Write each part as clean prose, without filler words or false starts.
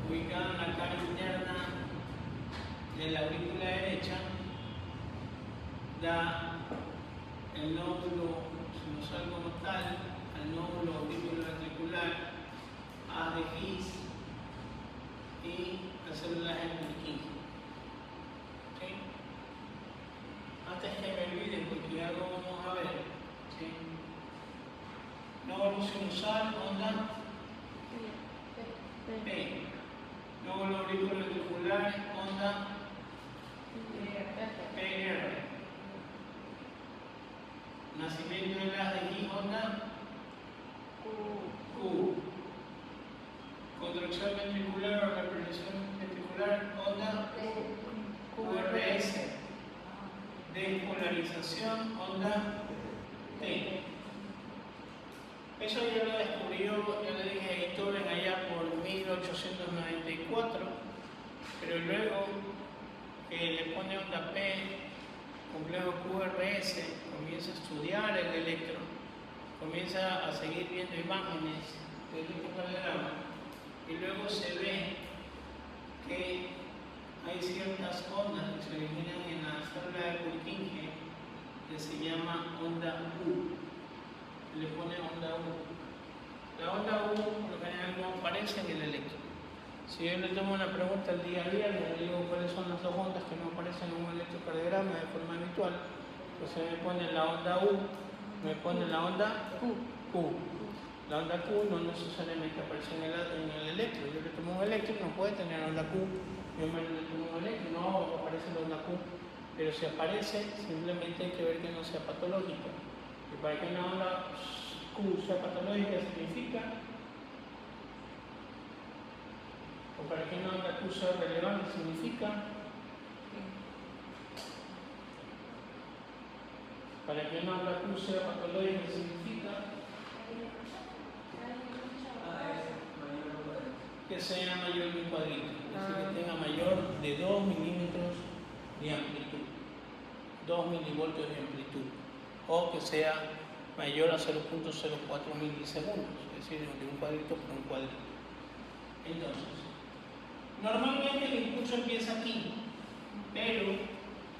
ubicado en la cara interna de la aurícula derecha, da el nódulo sinusal como tal, al nódulo auriculoventricular, A de His y las células de Purkinje. ¿Sí? Antes que me olvide, porque ya lo vamos a ver, ¿sí? Nódulo sinusal, onda P. Nódulo auriculoventricular, onda PR. Nacimiento de las de His, onda Q. Contracción ventricular o represión ventricular, onda QRS. Despolarización, onda T. Eso ya lo descubrió, ya le dije a Beethoven allá por 1894, pero luego que le pone onda P, complejo QRS, comienza a estudiar el electro, comienza a seguir viendo imágenes del electrocardiograma y luego se ve que hay ciertas ondas que se originan en la célula de Purkinje que se llama onda U. Le pone onda U. La onda U por lo general no aparece en el electro. Si yo le tomo una pregunta el día a día, le digo cuáles son las dos ondas que no aparecen en un electrocardiograma de forma habitual, pues se me pone la onda U, me pone la onda Q. La onda Q no necesariamente aparece en el electro. Yo le tomo un electro, no puede tener onda Q. Yo me le tomo un electro, no aparece la onda Q. Pero si aparece, simplemente hay que ver que no sea patológica. Y para que una onda Q sea patológica significa, o para que una onda Q sea relevante significa, para que una onda Q sea patológica significa que sea mayor que un cuadrito, es decir, que tenga mayor de 2 milímetros de amplitud, 2 milivoltios de amplitud, o que sea mayor a 0.04 milisegundos, es decir, de un cuadrito por un cuadrito. Entonces, normalmente el impulso empieza aquí, pero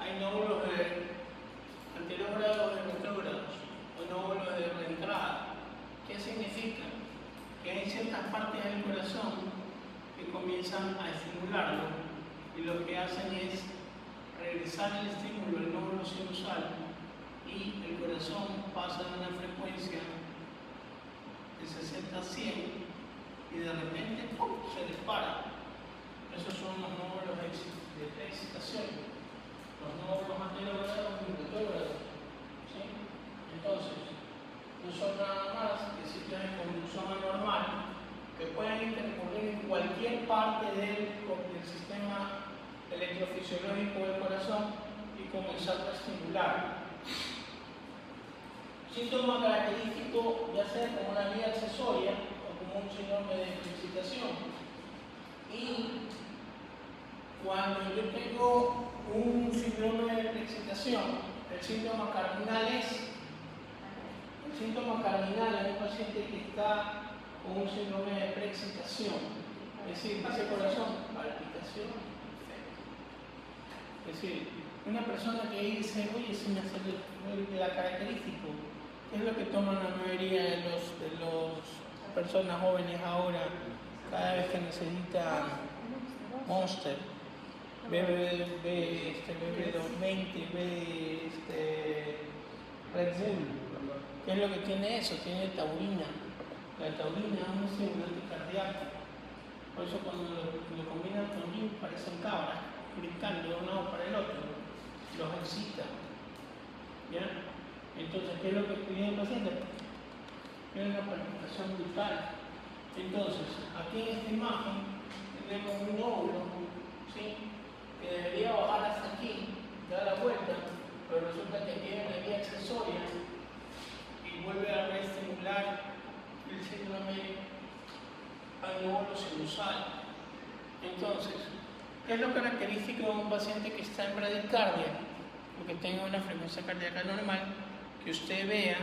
hay nódulos de anterógrados y retrógrados, o nódulos de reentrada. ¿Qué significa? Que hay ciertas partes del corazón que comienzan a estimularlo y lo que hacen es regresar el estímulo al nódulo sinusal y el corazón pasa de una frecuencia de 60 a 100 y de repente ¡pum!, se dispara. Esos son los nódulos de excitación, los nódulos anterógrados y retrógrados. ¿Sí? Entonces, no son nada más que sitios de conducción anormal que pueden intercurrir en cualquier parte del sistema electrofisiológico del corazón y comenzar a estimular. Síntoma característico, ya sea como una vía accesoria o como un síndrome de excitación. Y cuando yo tengo un síndrome de excitación, el síntoma cardinal es el síntoma cardinal en un paciente que está con un síndrome de preexcitación, es decir, ese corazón, palpitación, es decir, una persona que dice, oye, se me hace la característico, ¿qué es lo que toman la mayoría de las personas jóvenes ahora cada vez que necesitan Monster? Bebe 220, bebe Red Bull. ¿Qué es lo que tiene eso? Tiene taurina. La taurina es un estimulante cardíaco. Por eso cuando lo combinan con gin parecen cabras, brincando de un lado para el otro. Los excita. ¿Ya? Entonces, ¿qué es lo que pide el paciente? Tiene una palpitación brutal. Entonces, aquí en esta imagen tenemos un nódulo, ¿sí?, que debería bajar hasta aquí, dar la vuelta, pero resulta que tiene una vía accesoria y vuelve a reestimular el síndrome al nódulo sinusal. Entonces, ¿qué es lo característico de un paciente que está en bradicardia? O que tenga una frecuencia cardíaca normal, que usted vea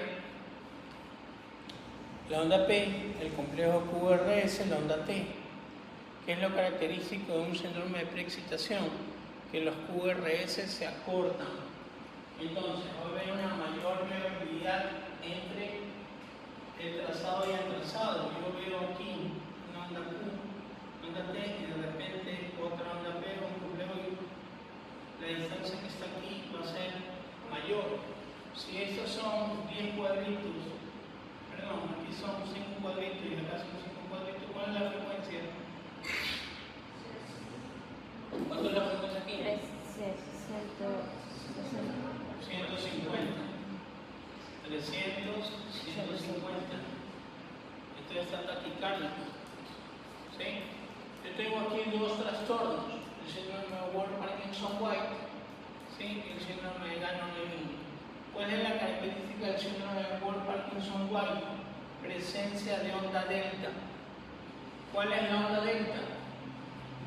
la onda P, el complejo QRS, la onda T, ¿Qué es lo característico de un síndrome de preexcitación? Que los QRS se acortan. Entonces, va a haber una mayor viabilidad entre el trazado y el trazado. Yo veo aquí una onda Q, onda T, y de repente otra onda P, un complejo Y. La distancia que está aquí va a ser mayor. Si estos son 10 cuadritos, perdón, aquí son 5 cuadritos y acá son 5 cuadritos, ¿cuál es la frecuencia? ¿Cuánto es la frecuencia aquí? 150. 300, 150. Esto ya está taquicárdico. ¿Sí? Yo tengo aquí dos trastornos: el síndrome de Ward-Parkinson-White, ¿sí? Y el síndrome de Gannon-Levin. ¿Cuál es la característica del síndrome de Ward-Parkinson-White? Presencia de onda delta. ¿Cuál es la onda delta?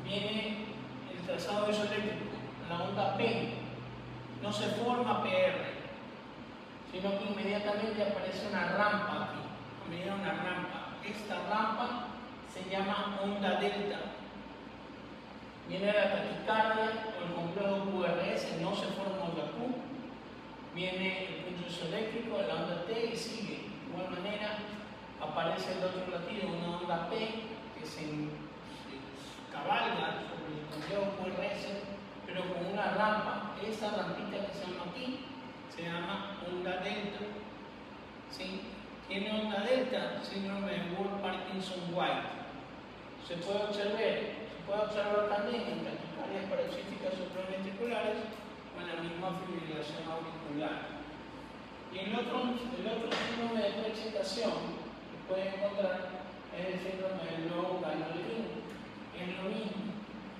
Viene el trazado isoeléctrico, la onda P. No se forma PR, sino que inmediatamente aparece una rampa aquí. Mira, una rampa. Esta rampa se llama onda delta. Viene la taquicardia o el complejo QRS, no se forma onda Q. Viene el punto isoeléctrico, la onda T y sigue. De igual manera aparece el otro latido, una onda P que se cabalga sobre el complejo QRS, pero con una rampa. Esta rampita que se llama aquí se llama onda delta. ¿Sí? Tiene onda delta, síndrome de Ward-Parkinson-White. Se puede observar también en taquicardias paroxísticas supraventriculares o en la misma fibrilación auricular. Y el otro síndrome de preexcitación que pueden encontrar es el síndrome de Lowe-Gannon-Levin. Es lo mismo.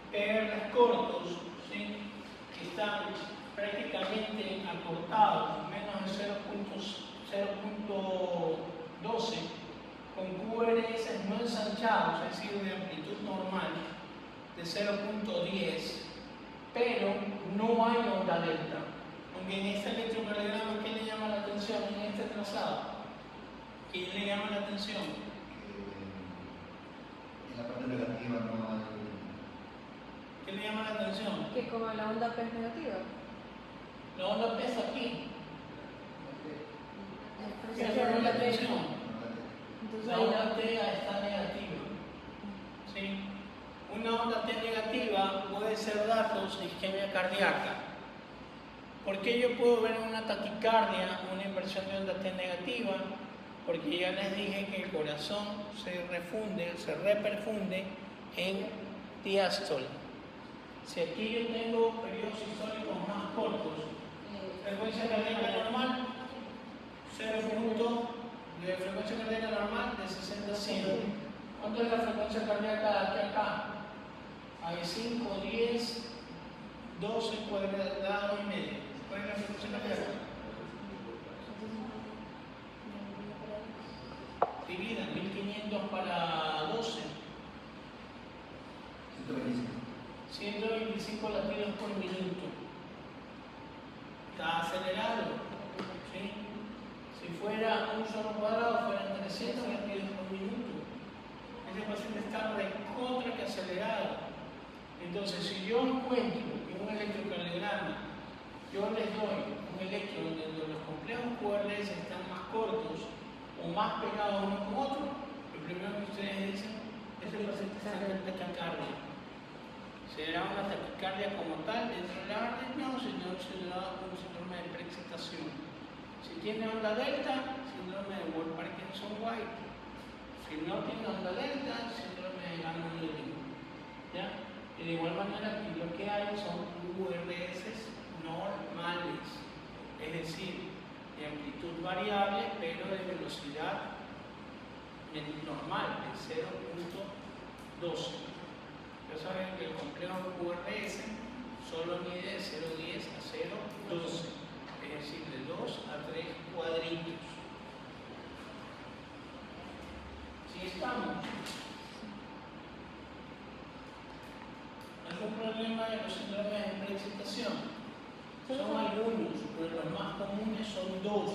PRs cortos, ¿sí? Que están prácticamente acortados, menos de 0.12, con QRS no ensanchados, es decir, de amplitud normal, de 0.10, pero no hay onda delta. Aunque en este electrocardiograma, ¿qué le llama la atención en este trazado? ¿Qué le llama la atención? En la parte negativa no hay. ¿Qué le llama la atención? Que como la onda P es negativa. La onda P es aquí. ¿Qué Entonces, le llama la atención? entonces La ahí onda T está negativa. ¿Sí? Una onda T negativa puede ser datos de isquemia cardíaca. ¿Por qué yo puedo ver una taquicardia, una inversión de onda T negativa? Porque ya les dije que el corazón se reperfunde en diástole. Si aquí yo tengo periodos sistólicos más cortos, frecuencia cardíaca normal, 0 punto de frecuencia cardíaca normal de 60 a 100. ¿Cuánto es la frecuencia cardíaca de aquí a acá? Hay 5, 10, 12 cuadrados y medio. ¿Cuál es la frecuencia cardíaca? Divida 1500 para 12. 125 latidos por minuto. Está acelerado. ¿Sí? Si fuera un solo cuadrado, fueran 300 latidos por minuto. Ese paciente está recontra que acelerado. Entonces, si yo encuentro que un electrocardiograma, yo les doy un electro donde los complejos QRS están más cortos o más pegados uno con otro, lo primero que ustedes dicen es que el paciente está en taquicardia. ¿Será una taquicardia como tal dentro de la arritmia o si no será un síndrome de preexcitación? Si tiene onda delta, síndrome de Ward-Parkinson-White. Si no tiene onda delta, síndrome de Gannon-Levin. ¿Ya? Y de igual manera, aquí lo que hay son QRS normales, es decir, de amplitud variable, pero de velocidad normal, de 0.12. Ya saben que el complejo QRS solo mide de 0.10 a 0.12, es decir, de 2 a 3 cuadritos. ¿Sí estamos? ¿Algún problema de los síndromes de preexcitación? Son algunos, pero los más comunes son dos.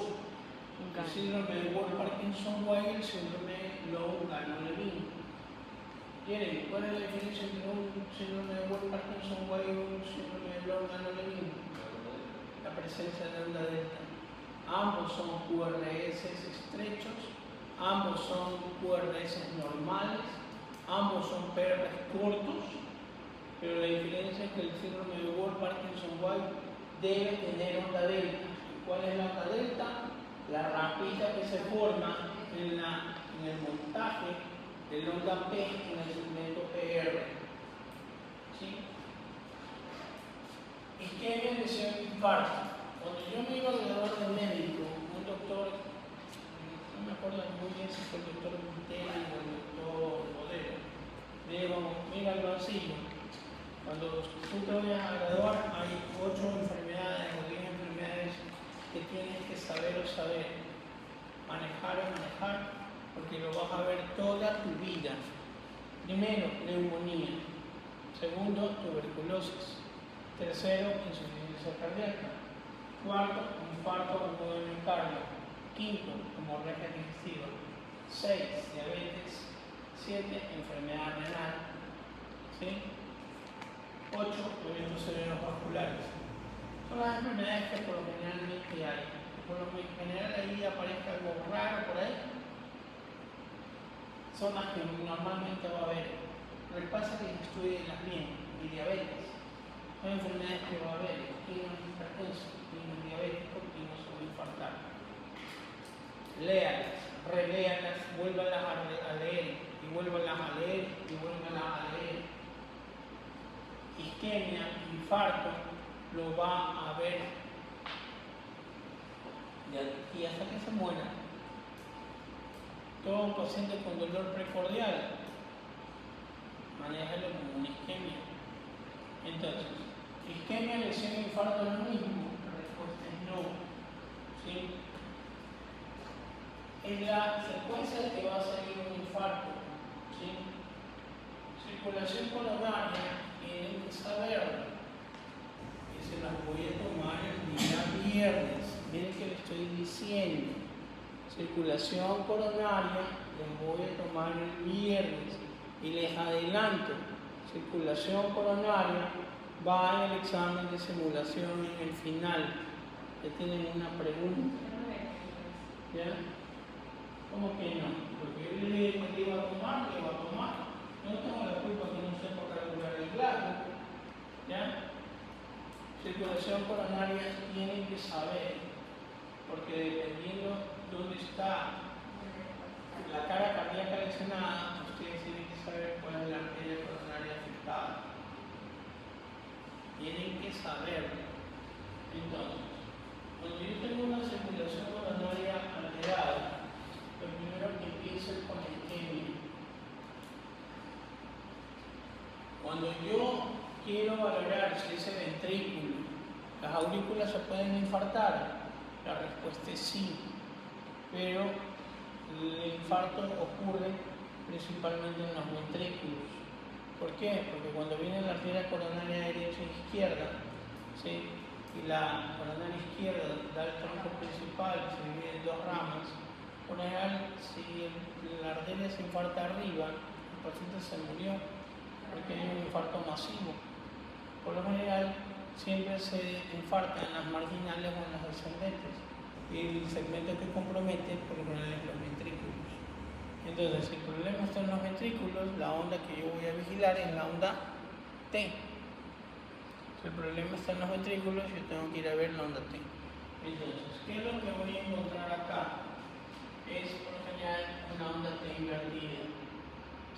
El síndrome de Ward-Parkinson-White y el síndrome de Lowe-Gannon-Levin. Jeremy, ¿cuál es la diferencia entre un síndrome de Wolff-Parkinson-White y un síndrome de Lorgan-Levin? La presencia de onda delta. Ambos son QRS estrechos, ambos son QRS normales, ambos son PRs cortos, pero la diferencia es que el síndrome de Wolff-Parkinson-White debe tener onda delta. ¿Cuál es la onda delta? La rampita que se forma en el montaje del onda P en el segmento PR. ¿Sí? Isquemia, lesión, infarto. Cuando yo me iba a graduar de médico, un doctor, no me acuerdo muy bien si fue el doctor Montero o el doctor Bodero, le digo, mira Alvancillo, cuando tú te vayas a graduar hay 8 enfermedades o 10 enfermedades que tienes que saber o saber, manejar, porque lo vas a ver toda tu vida. Primero, neumonía. Segundo, tuberculosis. Tercero, insuficiencia cardíaca. Cuarto, infarto agudo de miocardio. Quinto, hemorragia digestiva. 6, diabetes. 7, enfermedad renal. ¿Sí? 8, eventos cerebrovasculares. Son las enfermedades que por lo generalmente hay. Por lo general ahí aparezca algo raro por ahí. Son las que normalmente va a haber. Lo que pasa es que estudienlas bien. Y diabetes. Son enfermedades que va a haber. Quién no es hipertenso, quién no es diabético, quién no se va a infartar. Léalas, reléalas, vuélvalas a leer, y vuélvalas a leer, y vuélvalas a leer. Isquemia, infarto, lo va a ver de aquí hasta que se muera. Todo paciente con dolor precordial, manéjalo como una isquemia. Entonces, isquemia, lesión, infarto es lo mismo. La respuesta es no. ¿Sí? Es la secuencia de que va a salir un infarto. ¿Sí? Circulación coronaria, tienen que saberlo. Y se las voy a tomar el día viernes. Miren que les estoy diciendo. Circulación coronaria, les voy a tomar el viernes. Y les adelanto, circulación coronaria va en el examen de simulación en el final. Ya tienen una pregunta. ¿Ya? ¿Cómo que no? Porque yo le iba a tomar, No tengo la culpa que no sepa calcular el grado. ¿Ya? Circulación coronaria tienen que saber, porque dependiendo dónde está la cara cardíaca lesionada, ustedes tienen que saber cuál es la arteria coronaria afectada. Tienen que saberlo. Entonces, cuando yo tengo una circulación coronaria alterada, lo primero que empiezo es con el isquemia. Cuando yo quiero valorar si ese ventrículo, las aurículas se pueden infartar, la respuesta es sí, pero el infarto ocurre principalmente en los ventrículos. ¿Por qué? Porque cuando viene la arteria coronaria derecha e izquierda, ¿sí? Y la coronaria izquierda da el tronco principal, se divide en dos ramas, por general, si la arteria se infarta arriba, el paciente se murió porque hay un infarto masivo. Por lo general, siempre se infarta en las marginales o en las ascendentes. Y el segmento que compromete, por lo general, es los ventrículos. Entonces, si el problema está en los ventrículos, la onda que yo voy a vigilar es la onda T. Si el problema está en los ventrículos, yo tengo que ir a ver la onda T. Entonces, ¿qué es lo que voy a encontrar acá? Es, por lo general, una onda T invertida.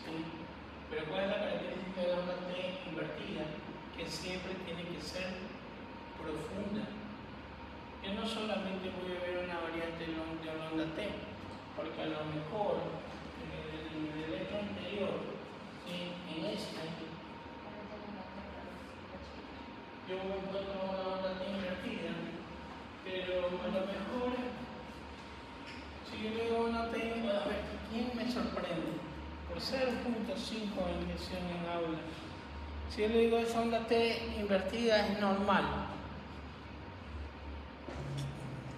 ¿Sí? Pero ¿cuál es la característica de la onda T invertida? Que siempre tiene que ser profunda. Yo no solamente voy a ver una variante de la onda T, porque a lo mejor en el electro anterior, ¿sí? En este, yo encuentro una onda T invertida, pero a lo mejor, si yo digo una T, a ver, ¿quién me sorprende? Por 0.5 en inyección en aula. Si yo le digo esa onda T invertida es normal.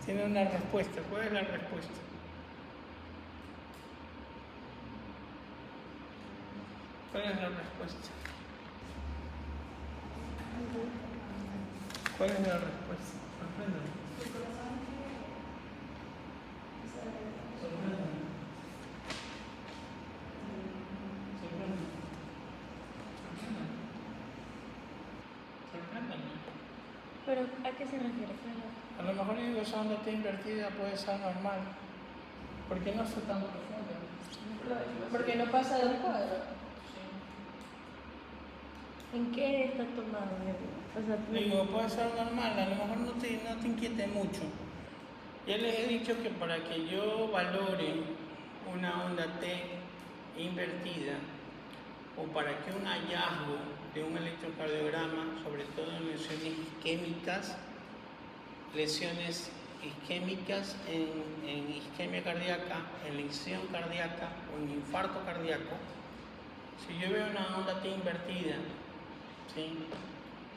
Tiene una respuesta. ¿Cuál es la respuesta? ¿Cuál es la respuesta? ¿Cuál es la respuesta? Sorpréndeme. Sorpréndeme. Sorpréndeme. Sorpréndeme. ¿Pero a qué se refiere, Fernando? A lo mejor yo digo esa onda T invertida puede ser normal. Porque no fue tan profunda. Porque no pasa del cuadro. ¿En qué está tomado? O sea, Digo, puede ser normal, a lo mejor no te inquiete mucho. Ya les he dicho que para que yo valore una onda T invertida o para que un hallazgo de un electrocardiograma, sobre todo en lesiones isquémicas en isquemia cardíaca, en lesión cardíaca o en infarto cardíaco, si yo veo una onda T invertida, ¿sí?,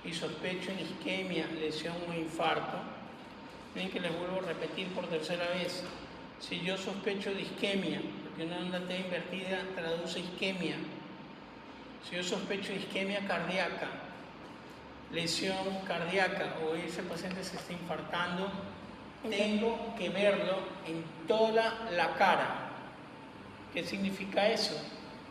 y sospecho en isquemia, lesión o infarto, ven que les vuelvo a repetir por tercera vez, si yo sospecho de isquemia, porque una onda T invertida traduce isquemia, si yo sospecho de isquemia cardíaca, lesión cardíaca o ese paciente se está infartando, tengo que verlo en toda la cara. ¿Qué significa eso?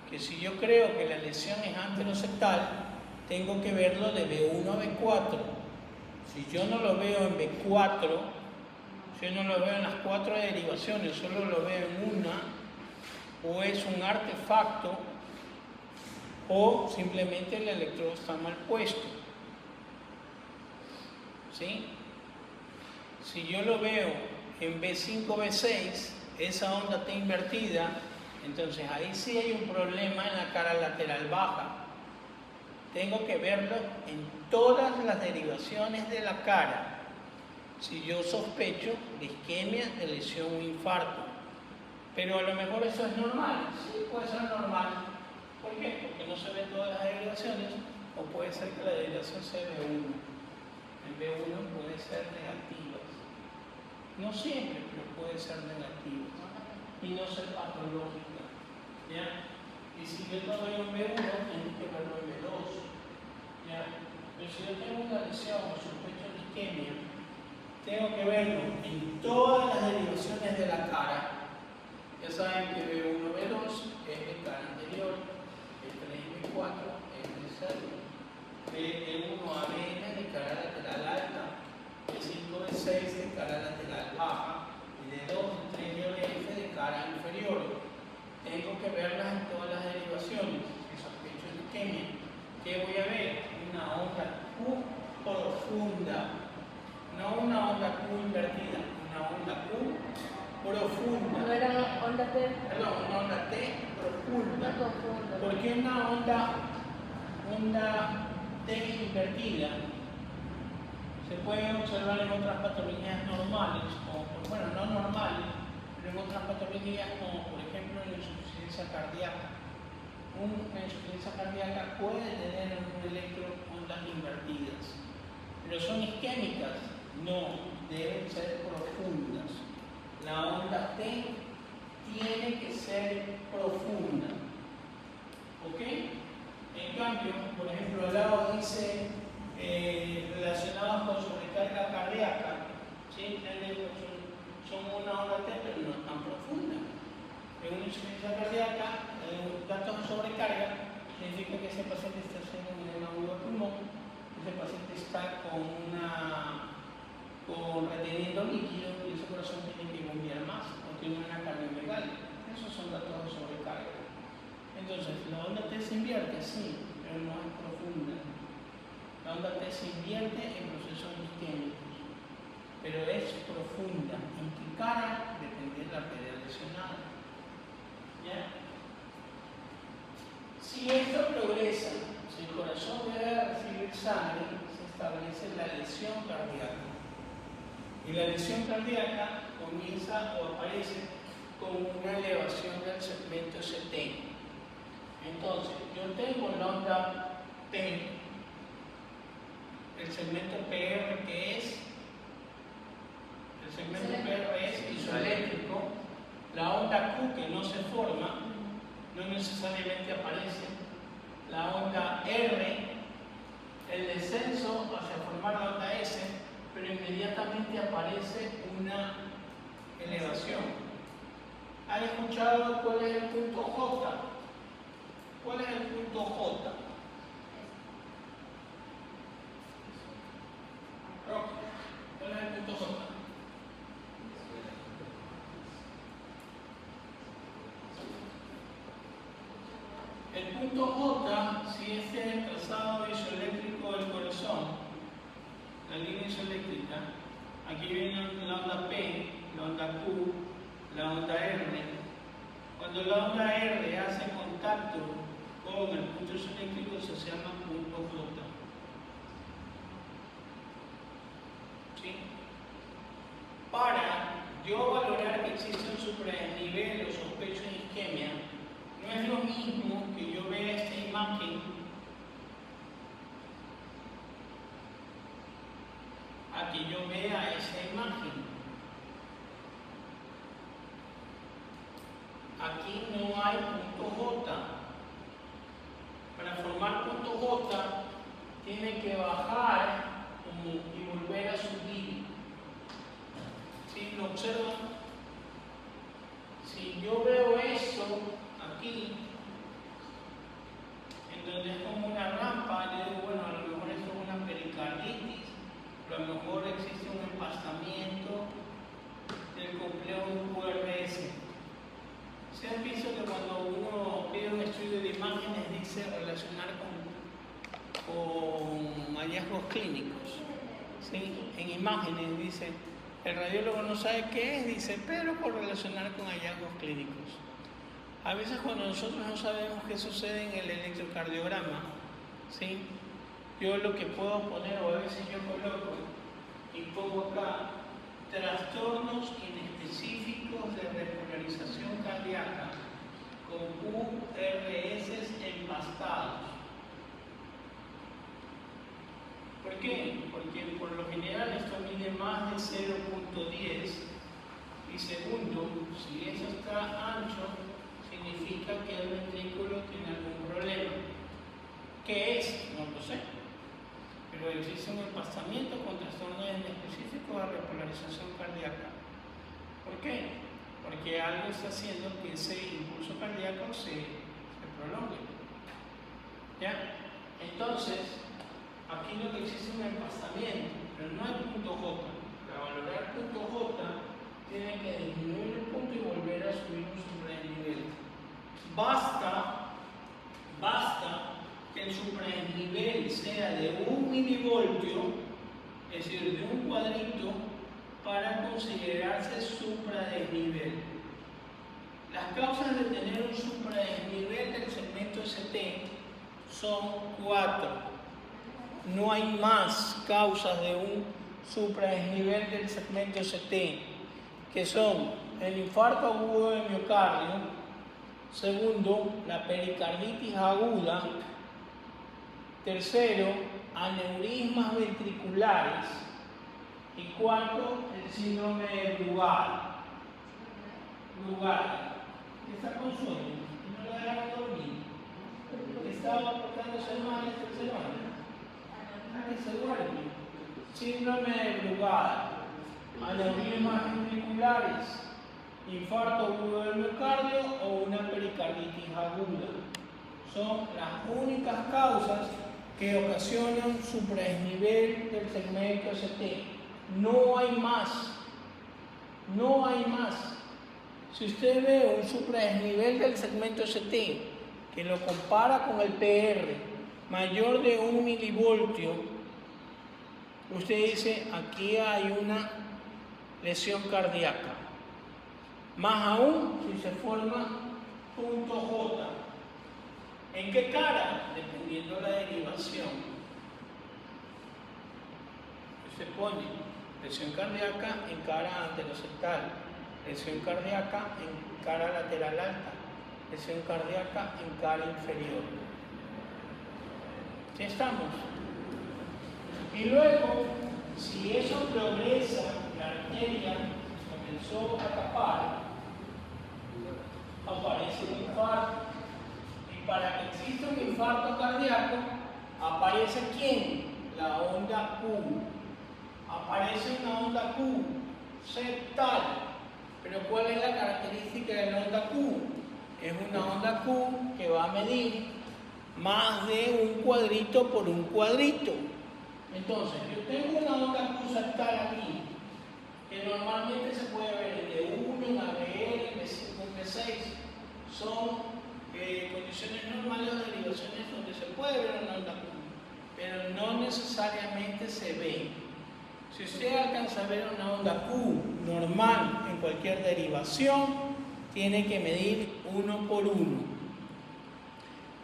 Que si yo creo que la lesión es anteroseptal, tengo que verlo de B1 a B4. Si yo no lo veo en B4, si yo no lo veo en las 4 derivaciones, solo lo veo en una, o es un artefacto, o simplemente el electrodo está mal puesto. ¿Sí? Si yo lo veo en B5, B6, esa onda T invertida, entonces ahí sí hay un problema en la cara lateral baja. Tengo que verlo en todas las derivaciones de la cara. Si yo sospecho de isquemia, de lesión o infarto. Pero a lo mejor eso es normal. Sí, puede ser normal. ¿Por qué? Porque no se ven todas las derivaciones, o puede ser que la derivación sea B1. En B1 puede ser negativa. No siempre, pero puede ser negativa. Y no ser patológica. ¿Ya? Y si yo no veo en B1, tengo que verlo en B2. ¿Ya? Pero si yo tengo una lesión o sospecho de isquemia, tengo que verlo en todas las derivaciones de la cara. Ya saben que B1, B2 es de cara anterior, B3 y B4 es de cerdo, B1 a BN de cara lateral alta, B5 B6 de cara lateral baja y D2, D3 y F de cara inferior. Tengo que verlas en todas las derivaciones. Si sospecho de isquemia, ¿qué voy a ver? Una onda Q profunda, no una onda Q invertida, una onda Q profunda. No era una onda T. Perdón, una onda T profunda. No confundo. Porque una onda T invertida se puede observar en otras patologías normales, bueno, no normales, pero en otras patologías como por ejemplo en la insuficiencia cardíaca. Una insuficiencia cardíaca puede tener un electro ondas invertidas, pero son isquémicas, no, deben ser profundas. La onda T tiene que ser profunda. ¿Ok? En cambio, por ejemplo, al lado dice relacionados con sobrecarga cardíaca, ¿sí? Son una onda T, pero no tan profunda. En una insuficiencia cardíaca, datos de sobrecarga significa que ese paciente está haciendo un agudo pulmón, ese paciente está reteniendo líquido y ese corazón tiene que bombear más o tiene una cardiomegalia. Esos son datos de sobrecarga. Entonces, la onda T se invierte, sí, pero no es profunda. La onda T se invierte en procesos isquémicos, pero es profunda. ¿En qué cara? Depende de la arteria lesionada. ¿Ya? Si esto progresa, si el corazón debe recibir sangre, se establece la lesión cardíaca. Y la lesión cardíaca comienza o aparece con una elevación del segmento ST. Entonces, yo tengo la onda P, el segmento PR que es, el segmento PR es isoeléctrico, la onda Q que no se forma, no necesariamente aparece, inmediatamente aparece una elevación. ¿Han escuchado cuál es el punto J? ¿Cuál es el punto J? Roque, ¿cuál es el punto J? El punto J, si es el trazado isoeléctrico del corazón, la línea isoeléctrica, aquí viene la onda P, la onda Q, la onda R. Cuando la onda R hace contacto con el punto isoeléctrico se llama punto J. ¿Sí? Para yo valorar que existe un supradesnivel o sospecho de isquemia, no es lo mismo que yo vea esta imagen a que yo vea esa imagen. Aquí no hay punto J. Para formar punto J tiene que bajar y volver a subir. ¿Sí? ¿Lo observan? Si yo veo eso aquí, en donde es como una rampa, yo digo, bueno, a lo mejor esto es una pericarditis, a lo mejor existe un empastamiento del complejo QRS. ¿Se han visto que cuando uno pide un estudio de imágenes dice relacionar con hallazgos clínicos? ¿Sí? En imágenes dice, el radiólogo no sabe qué es, dice, pero por relacionar con hallazgos clínicos. A veces cuando nosotros no sabemos qué sucede en el electrocardiograma, ¿sí? Yo lo que puedo poner, o a veces yo coloco y pongo acá, trastornos inespecíficos de repolarización cardíaca con QRS empastados. ¿Por qué? Porque por lo general esto mide más de 0.10 y segundo, si eso está ancho, significa que el ventrículo tiene algún problema. ¿Qué es? No lo sé. Pero existe un empastamiento con trastornos específicos de repolarización cardíaca. ¿Por qué? Porque algo está haciendo que ese impulso cardíaco se prolongue. ¿Ya? Entonces, aquí lo que existe es un empastamiento, pero no hay punto J. Para valorar punto J, tiene que disminuir el punto y volver a subir un supradesnivel. Basta que el supradesnivel sea de 1 milivoltio, es decir, de un cuadrito, para considerarse supradesnivel. Las causas de tener un supradesnivel del segmento ST son 4. No hay más causas de un supradesnivel del segmento ST, que son el infarto agudo de miocardio, segundo, la pericarditis aguda, tercero, aneurismas ventriculares y cuarto, el síndrome de Brugada. ¿Qué está con sueño? ¿No lo dejaron dormir? ¿Estaba portándose mal esta semana? Que se duerme. Síndrome de Brugada, aneurismas ventriculares, infarto agudo del miocardio o una pericarditis aguda. Son las únicas causas que ocasionan supradesnivel del segmento ST. No hay más. No hay más. Si usted ve un supradesnivel del segmento ST que lo compara con el PR mayor de 1 milivoltio, usted dice, aquí hay una lesión cardíaca. Más aún si se forma punto J. ¿En qué cara? Dependiendo de la derivación. Se pone lesión cardíaca en cara anteroseptal, lesión cardíaca en cara lateral alta, lesión cardíaca en cara inferior. ¿Sí estamos? Y luego, si eso progresa, la arteria comenzó a tapar, aparece un infarto. Y para que exista un infarto cardíaco, aparece ¿quién? La onda Q. aparece una onda Q septal. Pero ¿cuál es la característica de la onda Q? Es una onda Q que va a medir más de un cuadrito por un cuadrito. Entonces, yo tengo una onda Q septal aquí, que normalmente se puede ver en D1, en ABL, en B5, en B6. Son condiciones normales o derivaciones donde se puede ver una onda Q, pero no necesariamente se ve. Si usted alcanza a ver una onda Q normal en cualquier derivación, tiene que medir 1 por 1.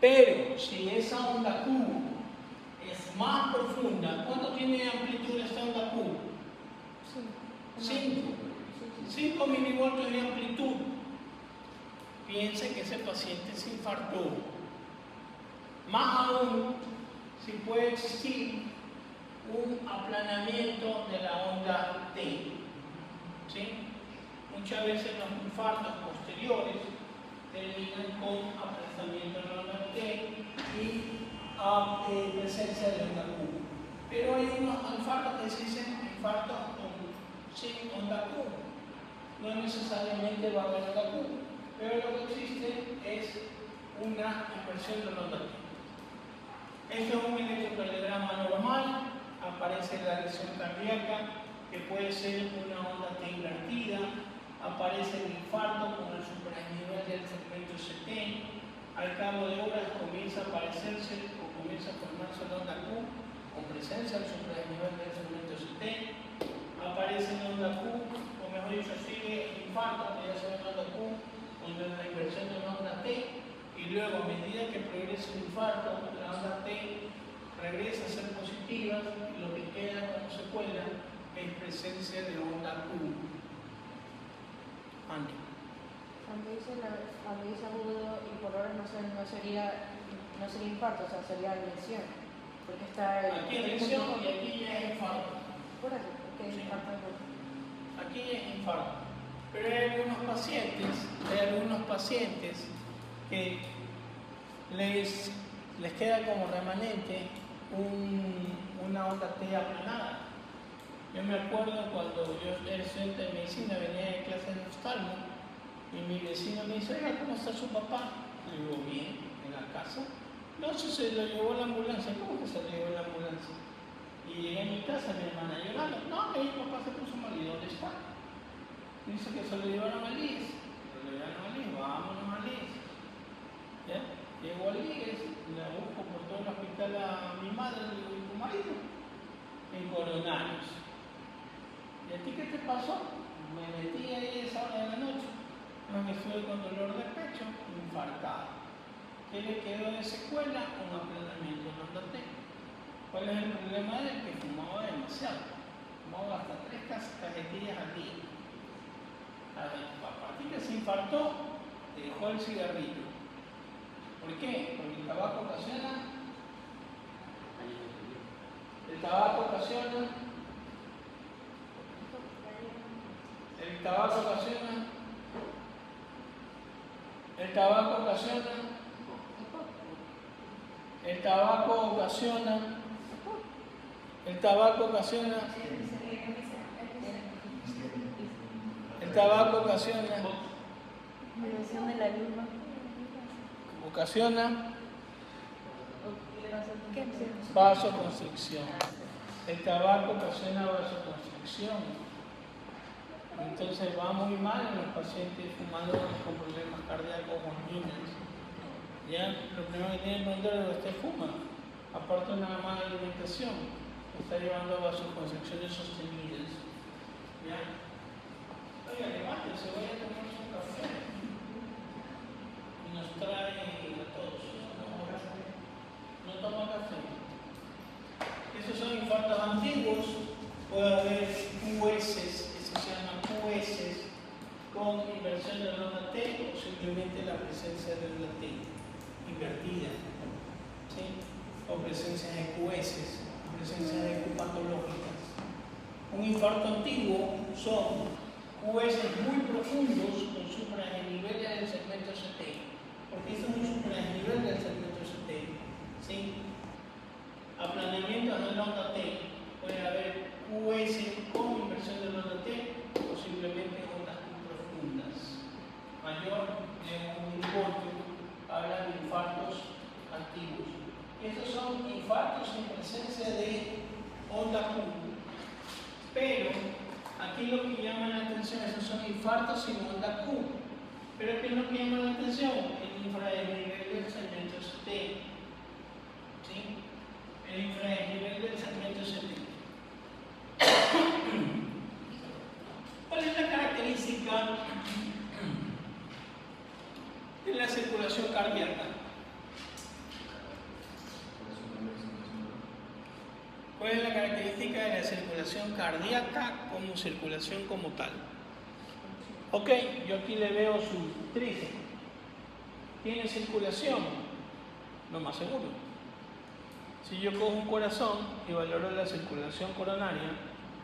Pero si esa onda Q es más profunda, ¿cuánto tiene amplitud esta onda Q? 5 milivoltios de amplitud. Piense que ese paciente se infartó. Más aún, si puede existir un aplanamiento de la onda T. ¿Sí? Muchas veces los infartos posteriores terminan con aplazamiento de la onda T y presencia de onda Q. Pero hay unos infartos que se dicen infartos sin onda Q. No necesariamente va a haber onda Q, pero lo que existe es una inversión de la onda T. Esto es un electrocardiograma normal. Aparece la lesión cardíaca, que puede ser una onda T invertida. Aparece el infarto con el supranivel del segmento ST. Al cabo de horas comienza a aparecerse o comienza a formarse la onda Q con presencia del supranivel del segmento ST. Aparece la onda Q, o mejor dicho, sigue el infarto, que ya se ve la onda Q, con la inversión de la onda T. Y luego, a medida que progresa el infarto, la onda T regresa a ser positiva y lo que queda como secuela es presencia de onda Q. Cuando dice agudo y por horas no sería infarto, o sea, sería lesión. Porque está Aquí es lesión y aquí ya es infarto. Por eso, porque es Sí. infarto. Aquí ya es infarto. Pero hay algunos pacientes que les queda como remanente una onda T aplanada. Yo me acuerdo cuando yo era estudiante de medicina, venía de clase de oftalmo y mi vecino me dice: oiga, ¿cómo está su papá? Le digo: bien, en la casa. No, se lo llevó la ambulancia. ¿Cómo que se lo llevó la ambulancia? Y llegué a mi casa, mi hermana llorando. No, que mi papá se puso mal. ¿Y dónde está? Me dice que se lo llevaron a Liz. Vámonos a Liz. ¿Ya? Llego a Liz, la busco por todo el hospital a mi madre, le digo: ¿y tu marido? En Coronarios. ¿Y a ti qué te pasó? Me metí ahí a esa hora de la noche. No, que estuve con dolor de pecho, infartado. ¿Qué le quedó de secuela? Un aplanamiento de onda T. ¿Cuál es el problema de él? Que fumaba demasiado. Fumaba hasta 3 cajetillas al día. A partir que se infartó, dejó el cigarrillo. ¿Por qué? Porque el tabaco ocasiona. El tabaco ocasiona. El tabaco ocasiona. El tabaco ocasiona. El tabaco ocasiona. El tabaco ocasiona. El tabaco ocasiona. Dilación de la lima. Ocasiona ¿Qué? vasoconstricción. El tabaco ocasiona vasoconstricción. Entonces va muy mal en los pacientes fumadores con problemas cardíacos o anginas. Ya, lo primero que tiene que preguntar es: ¿usted fuma? Aparte de una mala alimentación, está llevando a vasoconstricciones sostenidas. ¿Ya? Oiga, levántese, vaya a tomarse un café. Y nos trae a todos. No toma café. Esos son infartos antiguos. Puede haber QS, eso se llama QS, con inversión de la onda T o simplemente la presencia de la T invertida. ¿Sí? O presencia de QS, presencia de Q patológicas. Un infarto antiguo son QS muy profundos con supraniveles del segmento ST, porque esto es un supranivel del segmento ST. ¿Sí? Aplanamientos de la onda T, puede haber QS aparece como inversión de onda T o simplemente ondas profundas. Mayor de 1 milivoltio, habla de infartos activos. Estos son infartos en presencia de onda Q. Pero aquí lo que llama la atención, esos son infartos sin onda Q. Pero ¿qué es lo que llama la atención? El infranivel del segmento ST. ¿Sí? El infranivel del segmento ST. ¿Cuál es la característica de la circulación cardíaca? ¿Cuál es la característica de la circulación cardíaca como circulación como tal? Ok, yo aquí le veo su tríceps. ¿Tiene circulación? Lo más seguro. Si yo cojo un corazón y valoro la circulación coronaria,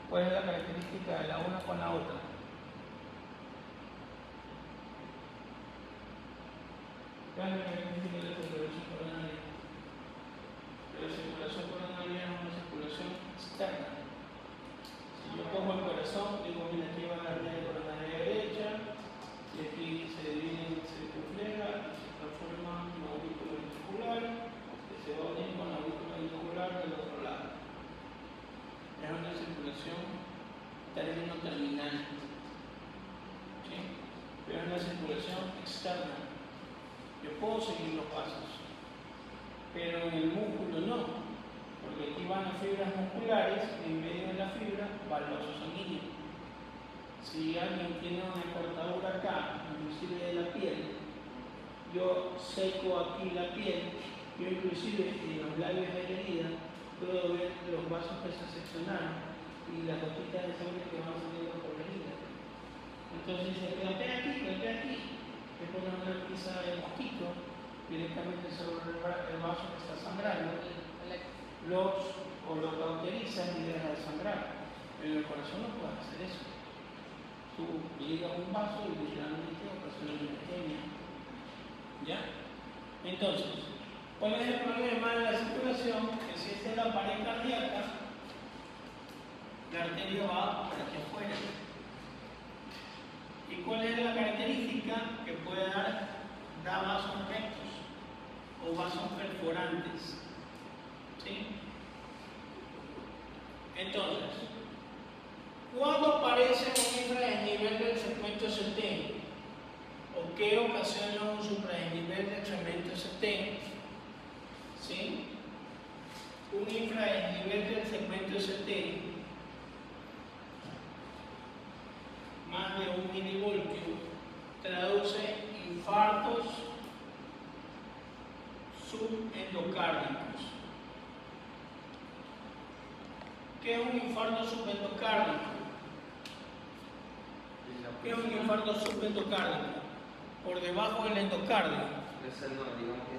¿cuál es la característica de la una con la otra? ¿Cuál es la característica de la circulación coronaria? La circulación coronaria es una circulación externa. Si yo cojo el corazón, digo, mira, aquí va la arteria coronaria derecha, y aquí se divide, se conflega, y se transforma en un aurículo ventricular, que se va a unir con la aurícula ventricular del otro lado. Es una circulación término terminal. ¿Sí? Pero es una circulación externa. Yo puedo seguir los pasos, pero en el músculo no, porque aquí van las fibras musculares y en medio de la fibra va el vaso sanguíneo. Si alguien tiene una cortadura acá, inclusive de la piel, yo seco aquí la piel, yo inclusive en los labios de la herida puedo ver los vasos que se seccionaron y las gotitas de sangre que van saliendo por la herida. Entonces dice, golpea aquí, es poner una pizza de mosquito directamente sobre el vaso que está sangrando, lo cauterizan y deja de sangrar. Pero el corazón no puede hacer eso. Tú ligas un vaso y literalmente ocasionas una isquemia. ¿Ya? Entonces, ¿cuál es el problema de la circulación? Que si esta es la pared cardíaca, la arteria va para aquí afuera. ¿Y cuál es la característica? Que puede dar vasos rectos o vasos perforantes. ¿Sí? Entonces, ¿cuándo aparece un infradesnivel del segmento ST? ¿O qué ocasiona un supradesnivel del segmento ST? ¿Sí? Un infradesnivel del segmento ST más de 1 milivoltio traduce infartos subendocárdicos. ¿Qué es un infarto subendocárdico? ¿Qué es un infarto subendocárdico? Por debajo del endocardio. Digamos que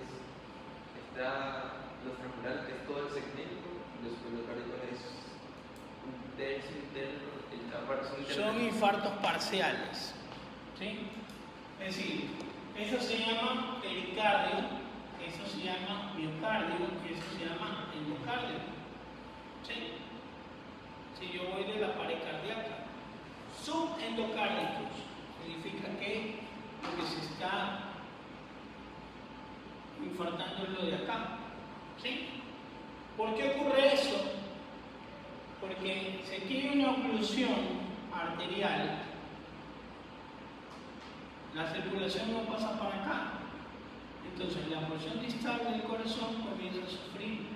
está los framurales, que es todo el segmento, los endocárdicos es un tercio interno, son infartos parciales. ¿Sí? Es decir, eso se llama pericardio, eso se llama miocardio y eso se llama endocardio. ¿Sí? Si yo voy de la pared cardíaca, subendocárdicos significa que se está infartando lo de acá. ¿Sí? ¿Por qué ocurre eso? Porque si aquí hay una oclusión arterial, la circulación no pasa para acá. Entonces la porción distal del corazón comienza a sufrir.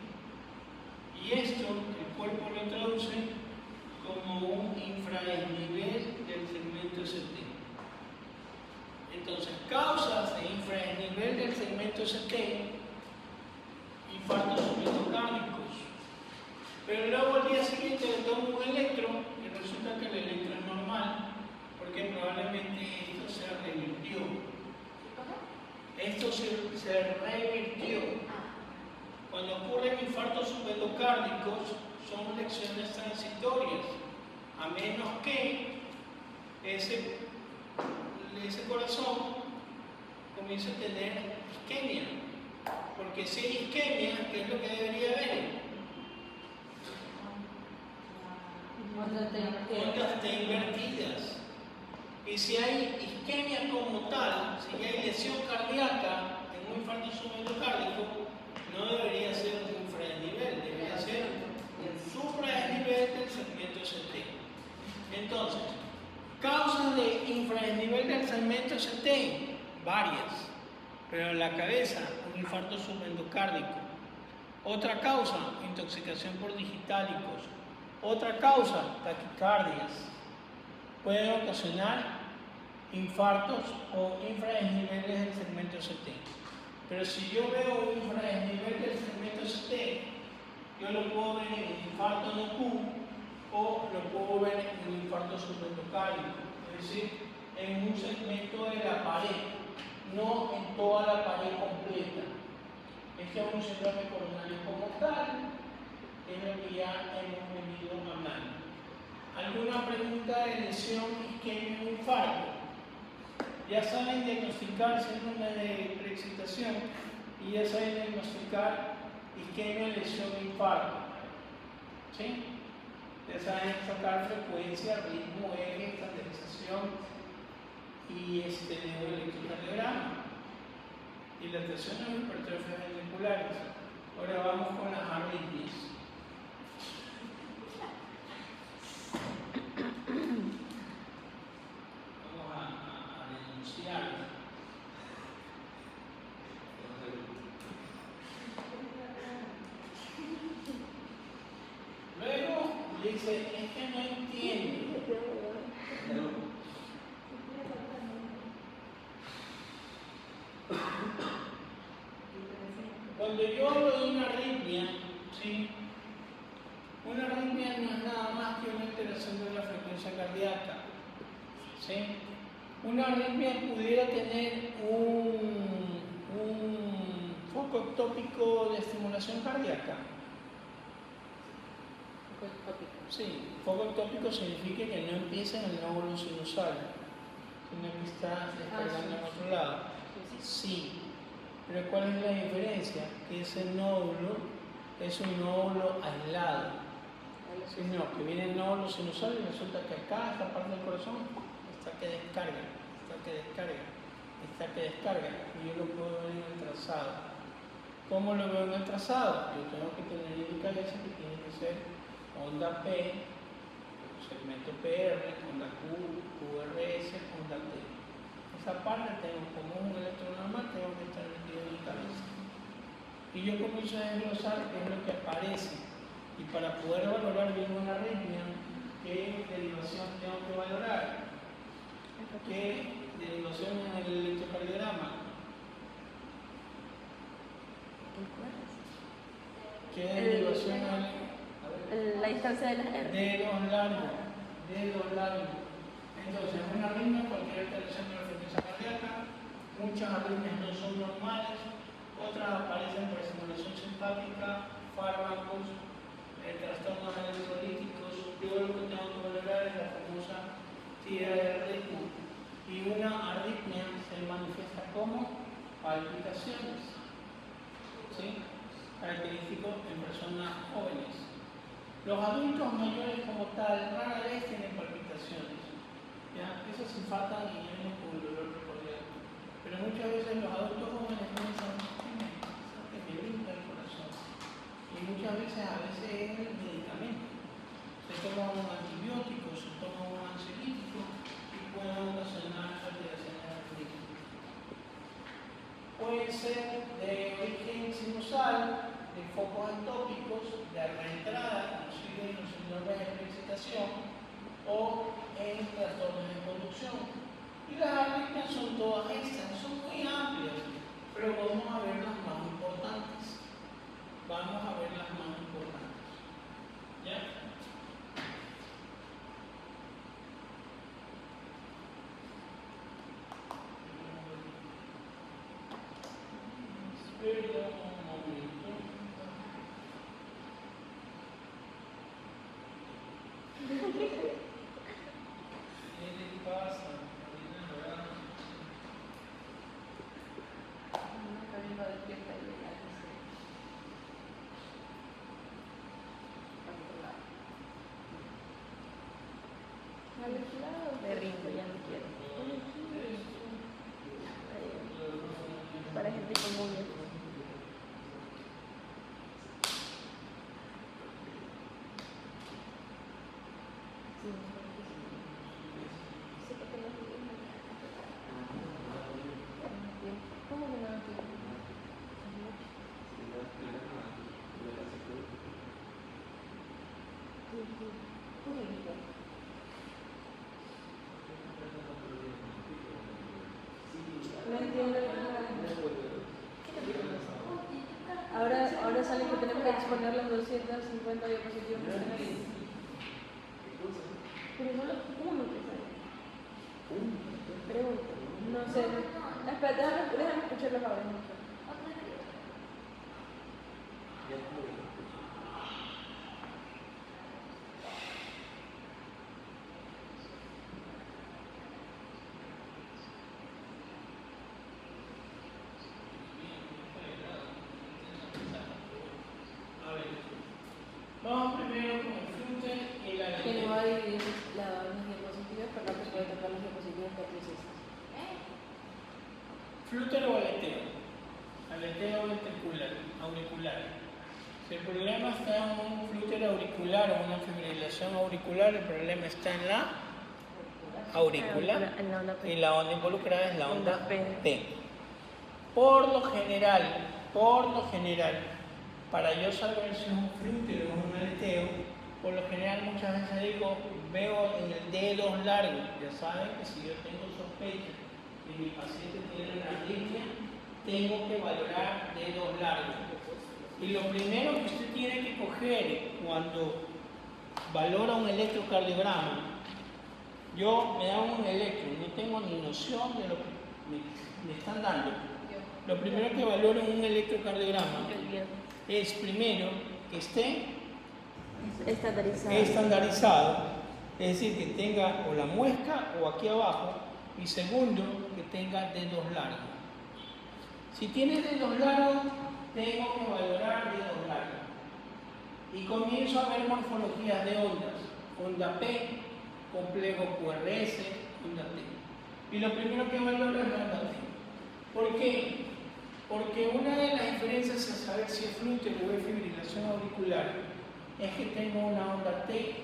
Y esto el cuerpo lo traduce como un infradesnivel del segmento ST. Entonces, causas de infradesnivel del segmento ST, infartos subendocárdicos. Pero luego al día siguiente le tomo un electro y resulta que el electro es normal, porque probablemente esto se revirtió. Esto se revirtió. Cuando ocurren infartos subendocárdicos, son lesiones transitorias, a menos que ese corazón comience a tener isquemia. Porque si hay isquemia, ¿qué es lo que debería haber? ondas T invertidas. Y si hay isquemia como tal, si hay lesión cardíaca en un infarto subendocárdico, no debería ser un infradesnivel, debería ser un supradesnivel del segmento ST. Entonces, causas de infradesnivel del segmento ST, varias, pero en la cabeza, un infarto subendocárdico. Otra causa, intoxicación por digitálicos. Otra causa, taquicardias. Pueden ocasionar infartos o infradesniveles del segmento ST. Pero si yo veo un infradesnivel del segmento ST, yo lo puedo ver en el infarto no Q o lo puedo ver en el infarto subendocárdico, es decir, en un segmento de la pared, no en toda la pared completa. Este es un síndrome coronario como tal, es lo que ya hemos venido hablando. ¿Alguna pregunta de lesión isquemia o infarto? Ya saben diagnosticar síndrome de preexcitación y ya saben diagnosticar isquemia, lesión e infarto. ¿Sí? Ya saben sacar frecuencia, ritmo, eje, estandarización y electrocardiograma. Dilatación o hipertrofia ventriculares. Ahora vamos con las arritmias. Vamos a denunciar. Luego dice, es que no entiendo. Cuando yo hablo de una arritmia, ¿sí? Una arritmia no es nada más que una alteración de la frecuencia cardíaca. ¿Sí? Una arritmia pudiera tener un foco ectópico de estimulación cardíaca. Sí, foco ectópico significa que no empieza en el nódulo sinusal, sino que está descargando en otro lado. Sí, pero ¿cuál es la diferencia? Que ese nódulo es un nódulo aislado. Sino que viene el nódulo sinusal y resulta que acá, esta parte del corazón, está que descarga, y yo lo puedo ver en el trazado. ¿Cómo lo veo en el trazado? Yo tengo que tener indicadores que tienen que ser onda P, segmento PR, onda Q, QRS, onda T. Esa parte tengo como un electrón normal, tengo que estar metido en mi cabeza. Y yo comienzo a desglosar qué es lo que aparece. Y para poder valorar bien una arritmia, ¿qué derivación tengo que valorar? ¿Qué derivación en el electrocardiograma? ¿Qué derivación en el... La distancia de las R. Dedos largos. Entonces, una arritmia, cualquier alteración de la frecuencia cardíaca, muchas arritmias no son normales, otras aparecen por estimulación simpática, fármacos, trastornos electrolíticos. Yo lo que tengo que valorar es la famosa tira de ritmo. Y una arritmia se manifiesta como palpitaciones, ¿sí? Característico en personas jóvenes. Los adultos mayores como tal rara vez tienen palpitaciones, ¿ya? Esos se infartan y vienen con dolor cordial. Pero muchas veces los adultos jóvenes piensan que me brinca el corazón. Y muchas veces, es el medicamento. Se toma un antibiótico, se toma un ansiolítico y pueden ocasionar alteraciones arrítmicas. Puede ser de origen sinusal, de focos ectópicos, de reentrada, inclusive en los síndromes de preexcitación o en trastornos de conducción. Y las arritmias son todas estas, son muy amplias, pero vamos a ver las más importantes. ¿Ya? Espera un momento. ¿Qué le pasa? Nunca viendo despierta y Purito. No entiendo lo que ahora sale que tenemos que exponer las 250 diapositivas que están ahí. Pero no lo uno que sale. Pregunta. No sé. Espera, déjame escuchar las palabras. A ver, vamos primero con el flute y la Que no va a dividir las diapositivas, pero no se puede tocar las diapositivas que precisas. flúter o aleteo. Aleteo ventricular, auricular. Si el problema está en un flúter auricular o una fibrilación auricular, el problema está en la auricular En la onda y la onda involucrada es la onda Onda P. P. Por lo general, para yo saber si es un flúter o un aleteo, por lo general muchas veces digo, veo en el dedo largo. Ya saben que si yo tengo sospecha que mi paciente tiene una arritmia, tengo que valorar dedos largos. Y lo primero que usted tiene que coger cuando valora un electrocardiograma, yo me hago un electro, no tengo ni noción de lo que me están dando. Lo primero que valoro en un electrocardiograma es primero que esté estandarizado, es decir, que tenga o la muesca o aquí abajo, y segundo, que tenga dedos largos. Si tiene dedos largos, tengo que valorar dedos largos. Y comienzo a ver morfologías de ondas. Onda P, complejo QRS, onda T. Y lo primero que valoro es la onda T. ¿Por qué? Porque una de las diferencias en saber si es flúter o es fibrilación auricular es que tengo una onda T,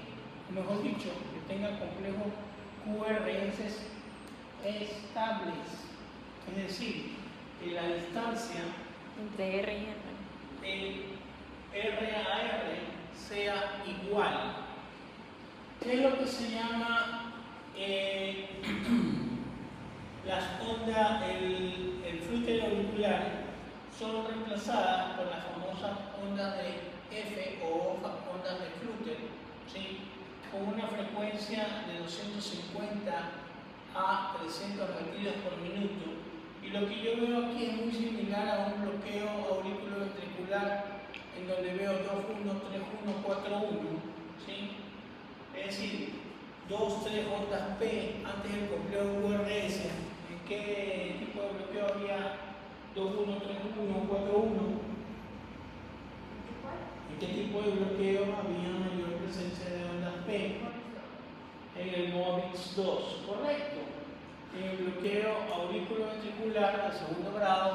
mejor dicho, que tenga complejos QRS estables. Es decir, que la distancia Entre R y R. de R a R sea igual. ¿Qué es lo que se llama las ondas, el flúter auricular? Son reemplazadas por las famosas ondas de F o ondas de flúter, ¿sí? Con una frecuencia de 250 a 300 latidos por minuto. Y lo que yo veo aquí es muy similar a un bloqueo auriculoventricular en donde veo 2-1, 3-1, 4-1, ¿sí? Es decir, 2-3 ondas P antes del complejo QRS. ¿En qué tipo de bloqueo había 2-1, 3-1, 4-1? ¿En qué tipo de bloqueo había mayor presencia de ondas P? En el MOVIX 2, correcto. En el bloqueo auriculoventricular de segundo grado,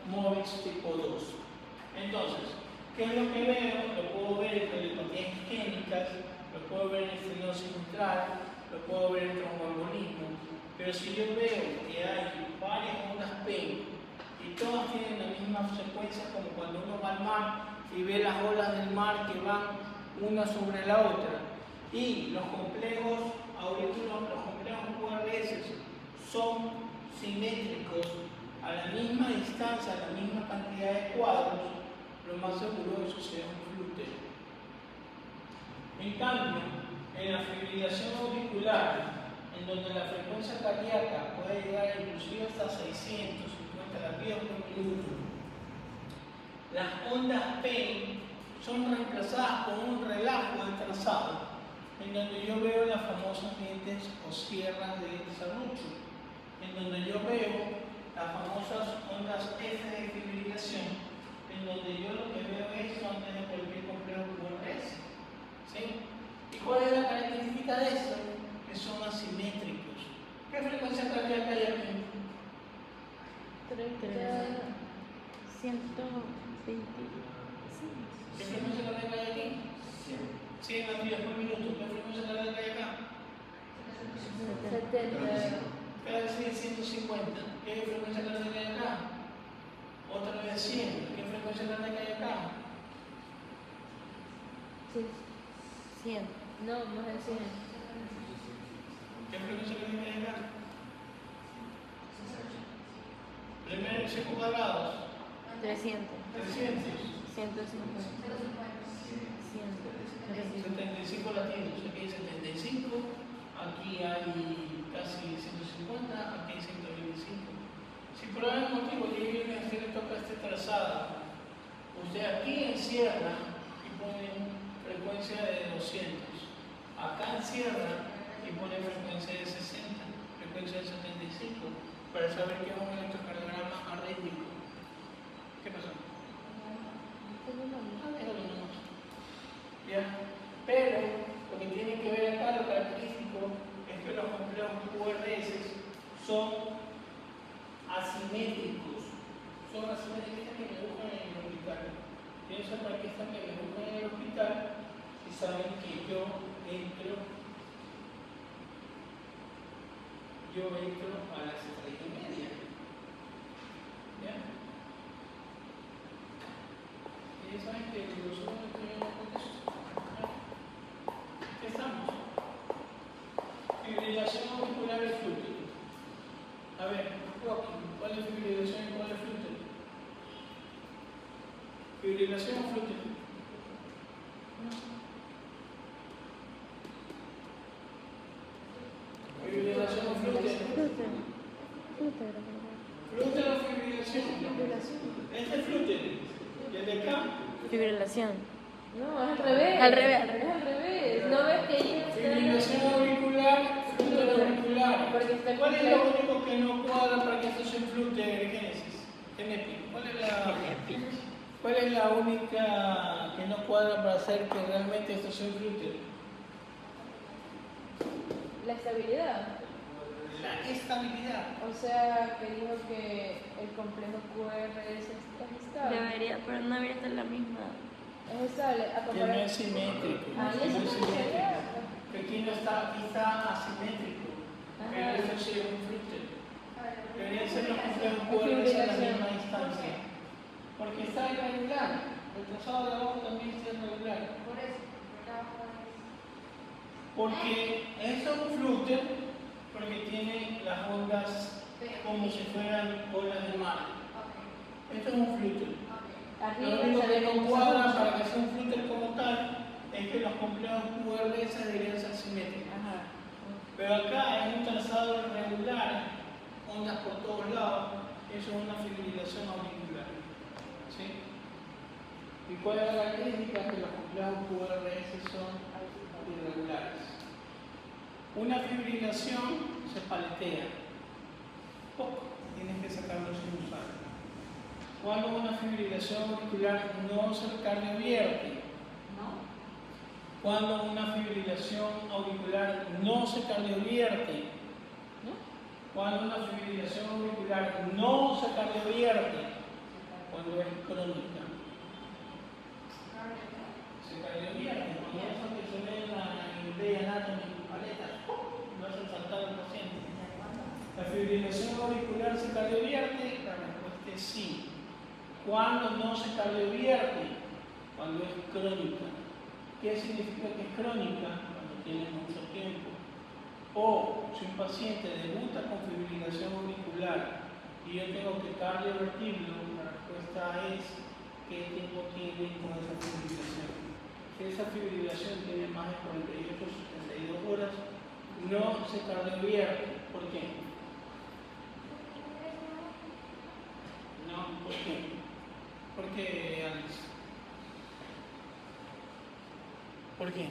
MOVIX tipo 2. Entonces, ¿qué es lo que veo? Lo puedo ver en cardiopatías isquémicas, lo puedo ver en estenosis mitral, lo puedo ver en tromboembolismo. Pero si yo veo que hay varias ondas P y todas tienen la misma secuencia, como cuando uno va al mar y ve las olas del mar que van una sobre la otra, y los complejos auriculos, los complejos QRS son simétricos a la misma distancia, a la misma cantidad de cuadros, lo más seguro es que sea un flúter. En cambio, en la fibrilación auricular, en donde la frecuencia cardíaca puede llegar inclusive hasta 650 latidos por minuto, las ondas P son reemplazadas por un relajo de trazado, en donde yo veo las famosas lentes o sierras de serrucho, en donde yo veo las famosas ondas F de fibrilación, en donde yo lo que veo es ondas de cualquier complejo QRS. ¿Sí? ¿Y cuál es la característica de esto? Que son asimétricos. ¿Qué frecuencia cardíaca hay aquí? 125. ¿Qué frecuencia cardíaca hay aquí? 100 latidos por minuto. ¿Qué frecuencia cardíaca hay acá? 70. Cada vez sigue 150. ¿Qué frecuencia cardíaca hay acá? Otra vez 100. ¿Qué frecuencia cardíaca hay acá? 100. No, más de 100. ¿Qué frecuencia que tiene que llegar? Primero 5 cuadrados, 300. 300. 150. 100. 75 latinos, aquí hay 75, aquí hay casi 150, aquí hay 125. Si por algún motivo llega a hacer toca este trazado, usted aquí encierra y pone frecuencia de 200, acá encierra y pone frecuencia de 60, frecuencia de 75, para saber que es un electrocardiograma arrítmico. ¿Qué pasó? Déjalo nomás. ¿Ya? Pero lo que tiene que ver acá, lo característico, es que los complejos QRS son asimétricos. Son asimétricos que me buscan en el hospital. Pienso para qué están que me buscan en el hospital y saben que yo entro a las 3:30. ¿Ya? Y saben que los hombres tienen una condición. ¿Qué estamos? Fibrilación auricular y flútero. A ver, ¿cuál es fibrilación y cuál es flútero? Fibrilación o flútero. Fibrilación o flútero. Flútero o fibrilación. Este es flútero. ¿Y el de acá? Fibrilación. No, es al revés. Al revés. Es al revés. ¿No ves que ellos Fibrilación auricular, flútero auricular. Porque está ¿Cuál es lo único que no cuadra para que esto sea flútero de Génesis? Genético. ¿Cuál es la única que no cuadra para hacer que realmente esto sea flútero? la estabilidad? La estabilidad. O sea, que dijo que el complejo QRS es estable. Debería, pero no debería estar la misma. Es estable. A Que no comparar... es simétrico. Ah, Que eso no es no simétrico. Que aquí no está, aquí está asimétrico. Ajá. Pero eso sí es un flútero. Deberían ser los complejos QRS a la Fibrilación. misma distancia. Porque está irregular. El trazado de abajo también está irregular. Porque esto es un flúter porque tiene las ondas como si fueran olas de mar. Esto es un flúter. Lo Arriba único que sale no como cuadra para que sea un flúter como tal es que los complejos QRS deberían ser simétricos. Ajá. Pero acá es un trazado irregular, ondas por todos lados, eso es una fibrilación auricular. ¿Sí? ¿Y cuál es la característica? Que los complejos QRS son irregulares. Una fibrilación se paletea. Poco, tienes que sacarlo sin usar. Cuando una fibrilación auricular no se cardiovierte. Cuando una fibrilación auricular no se cardiovierte. Cuando una fibrilación auricular no se cardiovierte. Cuando es crónica. Se cardiovierte. Cuando eso que se ve en la Grey Anatomy, paletas, no hacen saltar al paciente. ¿La fibrilación auricular se cardiovierte? La respuesta es sí. ¿Cuándo no se cardiovierte? Cuando es crónica. ¿Qué significa que es crónica? Cuando tiene mucho tiempo. O si un paciente debuta con fibrilación auricular y yo tengo que cardiovertirlo, la respuesta es ¿qué tiempo tiene con esa fibrilación? Si esa fibrilación tiene más de 48 o 72 horas, no se cardiovierte. ¿Por qué? No, ¿por qué? ¿Por qué, Alex? ¿Por qué?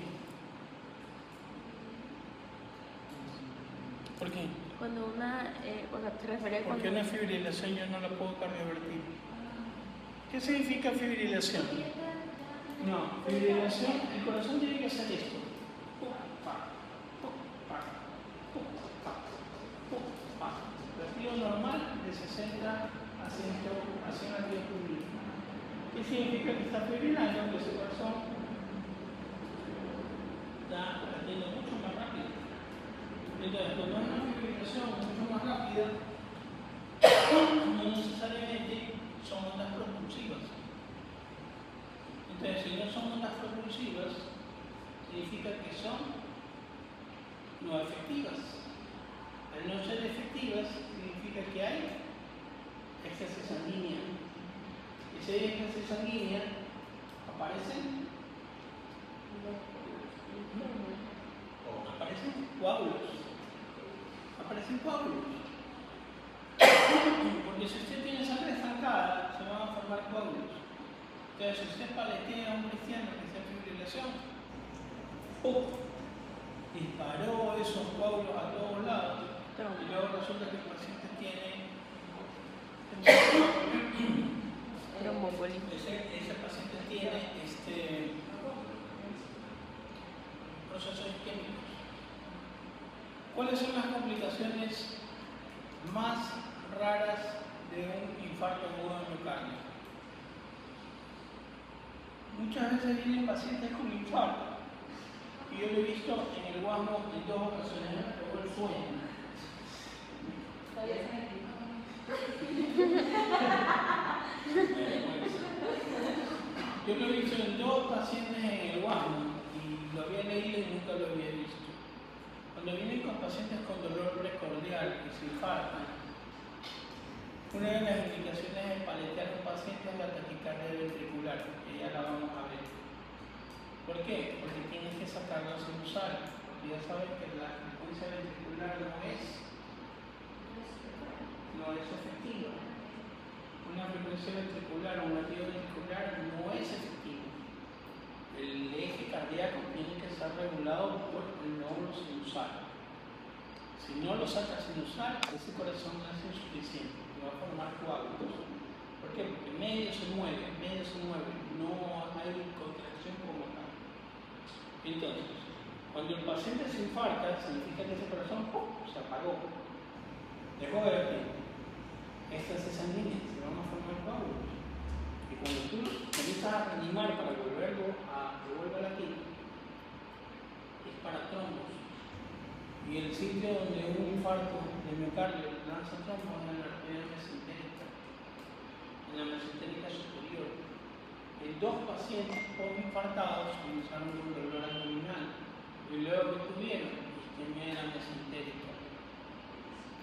¿Por qué? Cuando una, o sea, te refería Porque cuando... una fibrilación yo no la puedo cardiovertir. ¿Qué significa fibrilación? No, fibrilación, el corazón tiene que hacer esto. Latido normal de 60 a 100 latidos por minuto. ¿Qué significa que está fibrilando? Que ese corazón está latiendo mucho más rápido. Entonces, cuando hay una fibrilación mucho más rápida, no necesariamente son ondas propulsivas. Entonces, si no son ondas propulsivas, significa que son no efectivas. Al no ser efectivas, significa que hay exceso sanguínea. Y si hay exceso sanguínea, aparecen coágulos. Aparecen coágulos. Porque si usted tiene sangre estancada, se van a formar coágulos. Entonces, si usted paletea a un cristiano que sea fibrilación, ¡pum!, disparó esos coágulos a todos lados, y luego resulta que el paciente tiene tromboembolismo. ese paciente tiene procesos isquémicos. ¿Cuáles son las complicaciones más raras de un infarto agudo de miocardio? Muchas veces vienen pacientes con infarto, y yo lo he visto en el guasmo en 2 ocasiones, me pegó el sueño. Yo lo he visto en 2 pacientes en el guasmo, y lo había leído y nunca lo había visto. Cuando vienen con pacientes con dolor precordial y se infartan, una de las indicaciones de paletear a un paciente es la taquicardia ventricular, que ya la vamos a ver. ¿Por qué? Porque tienes que sacarla sin usar. Ya saben que la frecuencia ventricular no es efectiva. Una frecuencia ventricular o un latido ventricular no es efectivo. El eje cardíaco tiene que estar regulado por el nódulo sinusal. Si no lo sacas sin usar, ese corazón es insuficiente y va a formar coágulos. ¿Por qué? Porque medio se mueve, no hay contracción como tal. Entonces, cuando el paciente se infarta, significa que ese corazón se apagó, dejó de latir. Estas se sanguíneas se van a formar coágulos. Y cuando tú comienzas a reanimar para volverlo a latir, es para trombos. Y el sitio donde un infarto de miocardio lanza trombos es en la arteria mesentérica, en la mesentérica superior. En 2 pacientes postinfartados comenzaron con dolor abdominal y luego que tuvieron isquemia de la mesentérica.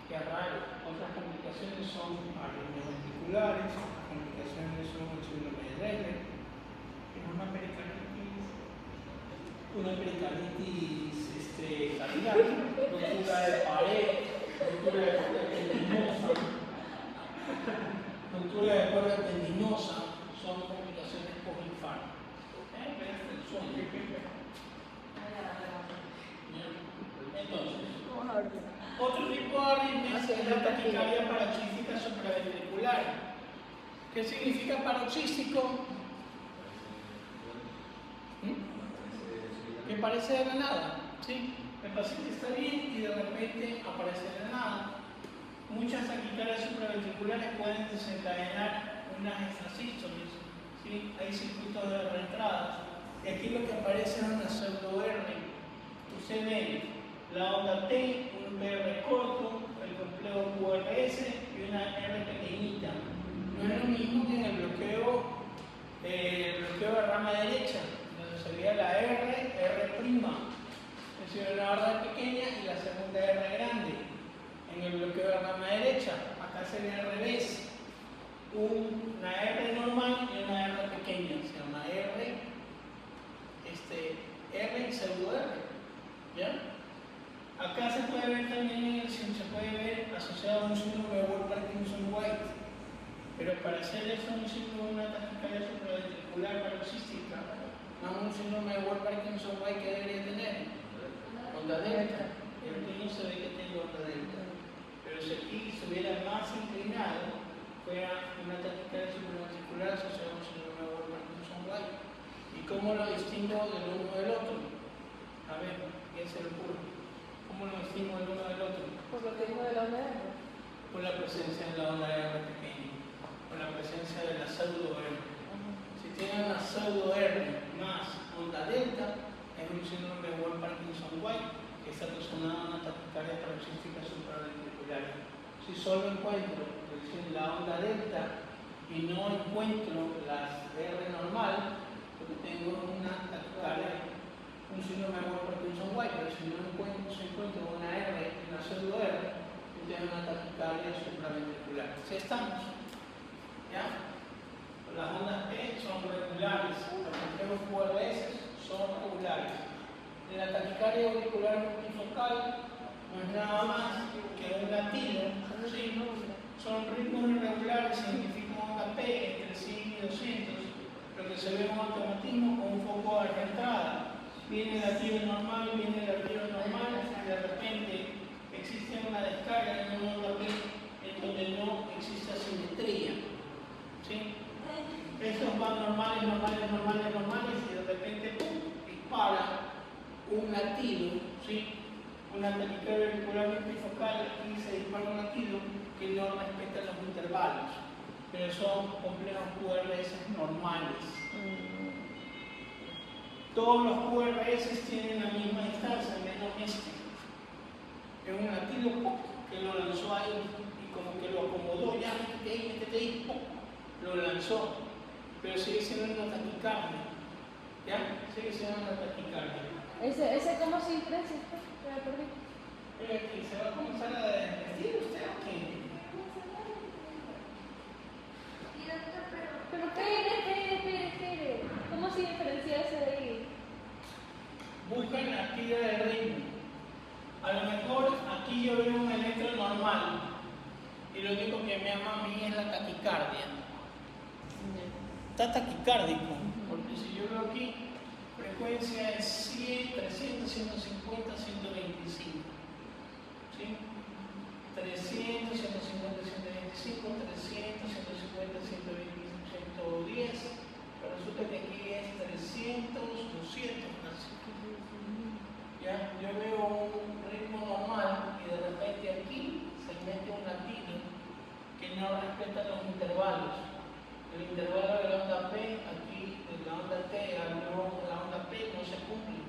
Qué raro. Otras complicaciones son arritmias ventriculares, otras complicaciones son el síndrome de Dreyer, que es una pericarditis cardíaca, ruptura de pared, ruptura de cuerda tendinosa, ruptura de cuerda tendinosa, son complicaciones postinfarto. El sueño. Entonces, otro tipo de arritmias es la taquicardia paroxística supraventricular. ¿Qué significa paroxístico? Que parece de la nada, ¿sí? El paciente está bien y de repente aparece de la nada. Muchas taquicardias supraventriculares pueden desencadenar unas extrasístoles, ¿sí? Hay circuitos de reentradas. Y aquí lo que aparece es una pseudo-R. Usted ve la onda T, un PR corto, el complejo QRS y una R pequeñita. No es lo mismo que en el bloqueo de rama derecha, donde se veía la R', es decir, una R pequeña y la segunda R grande. En el bloqueo de rama derecha, acá se ve al revés, una R normal y una R pequeña, se llama R y pseudo R. ¿Ya? Acá se puede ver también, asociado a un síndrome de Wolff-Parkinson-White. Pero para hacer eso, un síndrome de una taquicardia supraventricular paroxística, no un síndrome de Wolff-Parkinson-White que debería tener onda delta. El niño se ve que tiene onda delta. Pero si aquí estuviera más inclinado, fuera una taquicardia supraventricular asociada a un síndrome de Wolff-Parkinson-White. ¿Y cómo lo distingo del uno del otro? A ver, ¿quién se lo ocurre? ¿Cómo lo distingo del uno del otro? Por lo que dijo de la onda R. Por la presencia de la onda R pequeña, por la presencia de la pseudo-R. Si tiene una pseudo-R más onda delta, es un síndrome de Wolff-Parkinson-White que está relacionado a una taquicardia paroxística supraventricular. Si solo encuentro la onda delta y no encuentro las R normal, lo que tengo es una taquicardia, un síndrome de Parkinson-White, pero si no se encuentra una R, una pseudo R, entonces una taquicardia supraventricular. ¿Sí estamos? ¿Ya? Las ondas P son regulares, los complejos QRS son regulares. En la taquicardia auricular multifocal no es nada más que un latido, ¿sí? Son ritmos irregulares, significa onda P entre 100 y 200, lo que se ve un automatismo con un foco de entrada. Viene el latido normal, viene el latido normal, y de repente existe una descarga en una onda P en donde no existe asimetría. ¿Sí? Estos van normales, y de repente ¡pum!, dispara un latido, ¿sí? Una taquicardia auricular multifocal, y se dispara un latido que no respeta los intervalos, pero son complejos QRS normales. Todos los QRS tienen la misma distancia, menos este. Es un latido ¡pum!, que lo lanzó ahí y como que lo acomodó, ya métete ahí, ¡pum!, lo lanzó. Pero sigue siendo una taquicardia. ¿Ya? Sigue siendo una taquicardia. ¿Ese cómo se diferencia? Me perdí. ¿Que se va a comenzar a desvestir usted o qué? Pero espere. ¿Cómo se diferencia ese de ahí? Buscan la actividad del ritmo. A lo mejor aquí yo veo un electro normal y lo único que me llama a mí es la taquicardia. Está taquicárdico, porque si yo veo aquí, frecuencia es 100, 300, 150, 125. ¿Sí? 300, 150, 125, 300, 150, 120, 110. Pero resulta que aquí es 300, 200 casi. ¿Ya? Yo veo un ritmo normal y de repente aquí se mete un latido que no respeta los intervalos. El intervalo de la onda P, aquí de la onda T a la onda P no se cumple.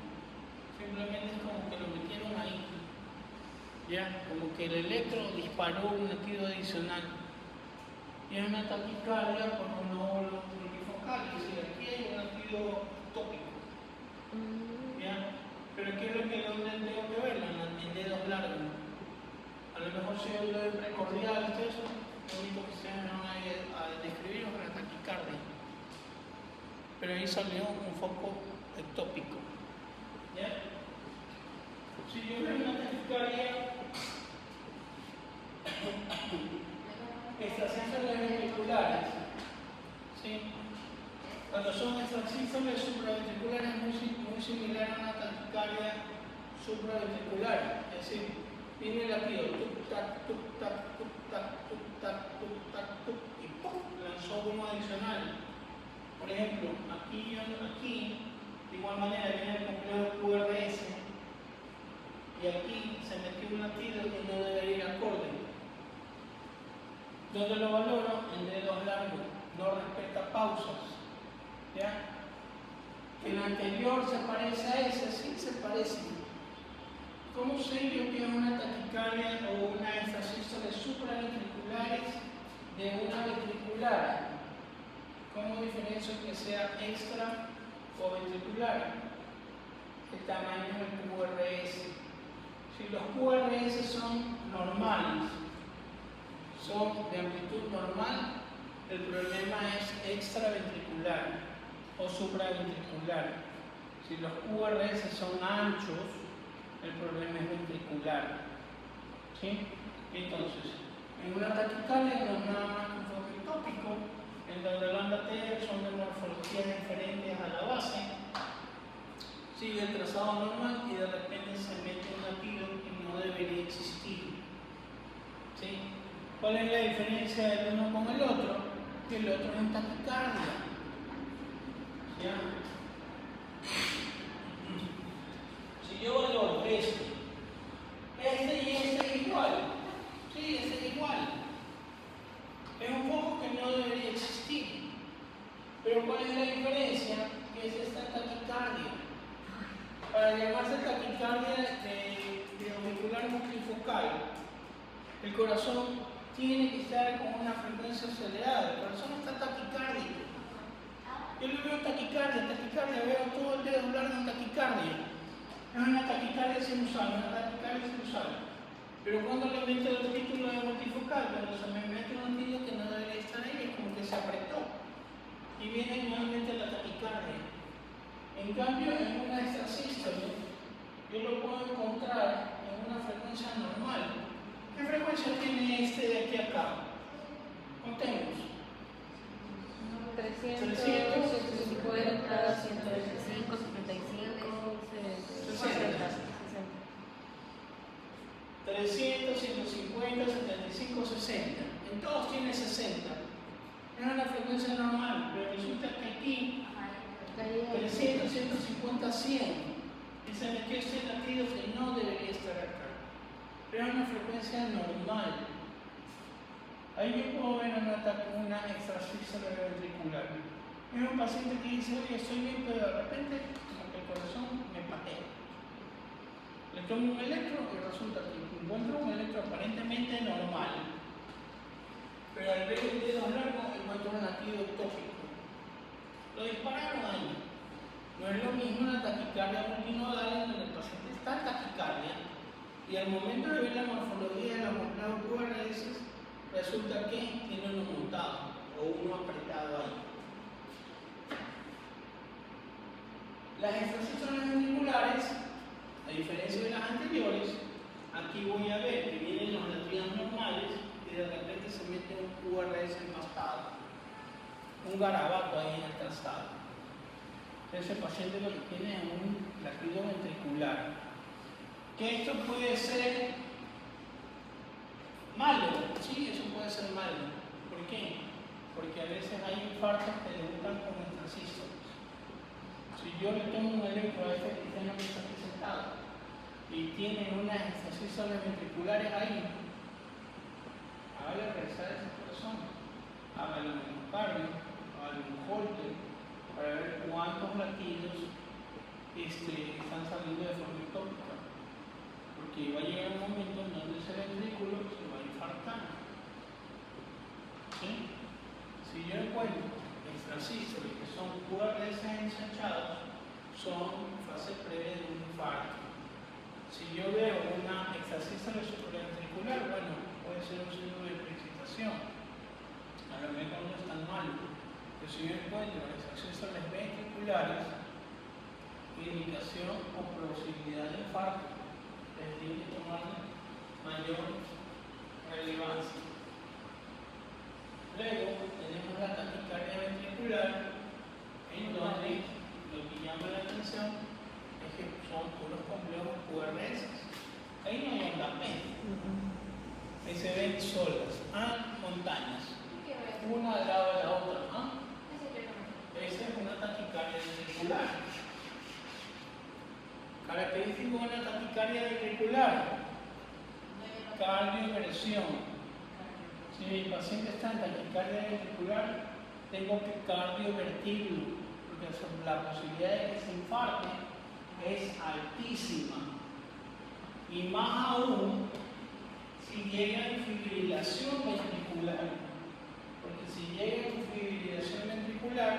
Simplemente es como que lo metieron ahí. Ya, como que el electro disparó un latido adicional. Y es una taquicardia por un nódulo multifocal. Es decir, aquí hay un latido tópico. ¿Ya? Pero ¿qué es lo que donde tengo que verlo? En dedos largos. A lo mejor si yo doy precordial, eso. Lo único que se van a describir es la taquicardia. Pero ahí salió un foco ectópico. ¿Ya? Si yo veo una taquicardia, extrasensoriales ventriculares, ¿sí? Cuando son extrasensoriales supraventriculares es muy similar a una taquicardia supraventricular. Es decir, viene el latido, tuc-tac, tuc-tac, tuc-tac, tuc-tac, tuc-tac, tuc, y ¡pum!, lanzó uno adicional. Por ejemplo, aquí, de igual manera viene el complejo QRS, y aquí se metió un latido que no debería ir acorde. ¿Dónde lo valoro? En dedos largos, no respeta pausas. ¿Ya? Que el anterior se parece a ese, sí se parece. ¿Cómo sé yo que es una taquicardia o una extrasístole supraventriculares de una ventricular? ¿Cómo diferencio que sea extra o ventricular? El tamaño del QRS. Si los QRS son normales, son de amplitud normal, el problema es extraventricular o supraventricular. Si los QRS son anchos, el problema es ventricular. ¿Sí? Entonces, en una taquicardia no es nada más que un foco ectópico, en donde la onda T son de morfologías diferentes a la base, sigue el trazado normal y de repente se mete un latido que no debería existir. ¿Sí? ¿Cuál es la diferencia del uno con el otro? Que el otro es en taquicardia. ¿Ya? Si yo valoro este y este es igual, sí, este es igual. Es un foco que no debería existir. Pero ¿cuál es la diferencia? Que es esta taquicardia. Para llamarse taquicardia de auricular multifocal, el corazón tiene que estar con una frecuencia acelerada. El corazón está taquicárdico. Yo le veo taquicardia, veo todo el dedo largo en taquicardia. Es una taquicardia sinusal, una taquicardia sinusal. Pero cuando le meto el título de multifocal, cuando se me mete un anillo que no debería estar ahí, es como que se apretó. Y viene nuevamente la taquicardia. En cambio, en una extrasístole, yo lo puedo encontrar en una frecuencia normal. ¿Qué frecuencia tiene este de aquí a acá? Contemos. 300, 300, 150, 125, 75, 60. 60. 300, 150, 75, 60. En todos tiene 60. Es una frecuencia normal, pero resulta que aquí 300, 150, 100. Se metió este latido que no debería estar acá. Pero es una frecuencia normal. Ahí yo puedo ver una extrasístole ventricular. Es un paciente que dice, oye, estoy bien, pero de repente como que el corazón me patea. Le tomo un electro y resulta que encuentro un electro aparentemente normal. Pero al ver el dedo largo encuentro un latido ectópico. Lo dispararon ahí. No es lo mismo una taquicardia multinodal en donde el paciente está en taquicardia y al momento de ver la morfología de los QRS resulta que tiene uno montado o uno apretado ahí. Las extrasístoles ventriculares, a diferencia de las anteriores, aquí voy a ver que vienen los latidos normales y de repente se mete un QRS empastado, un garabato ahí en el trazado. Ese paciente lo que tiene es un latido ventricular. Que esto puede ser malo, sí, eso puede ser malo. ¿Por qué? Porque a veces hay infartos que debutan con extrasístoles. Si yo le tomo un electro a este cristiano que está aquí sentado y tiene unas extrasístoles ventriculares ahí, hágale revisar a esa persona, hágale un miocardio, hágale un Holter, para ver cuántos latidos están saliendo de forma ectópica. Porque va a llegar un momento en donde ese ventrículo se va a infartar. ¿Sí? Si yo encuentro extrasístoles que son QRS ensanchados, son fase previa de un infarto. Si yo veo una extrasístole supraventricular, bueno, puede ser un signo de preexcitación. A lo mejor no es tan malo. Pero si yo encuentro extrasístoles ventriculares, indicación o posibilidad de infarto, les tiene que tomar mayor relevancia. Luego tenemos la taquicardia ventricular, en donde lo que llama la atención es que son puros complejos QRS. Ahí no hay onda P. Ahí se ven solas, montañas, una al lado de la otra. Esa es una taquicardia ventricular. Característico de una taquicardia ventricular: cardioversión. Si mi paciente está en taquicardia ventricular, tengo que cardiovertirlo, porque la posibilidad de que se infarte es altísima. Y más aún si llega en fibrilación ventricular. Porque si llega en fibrilación ventricular,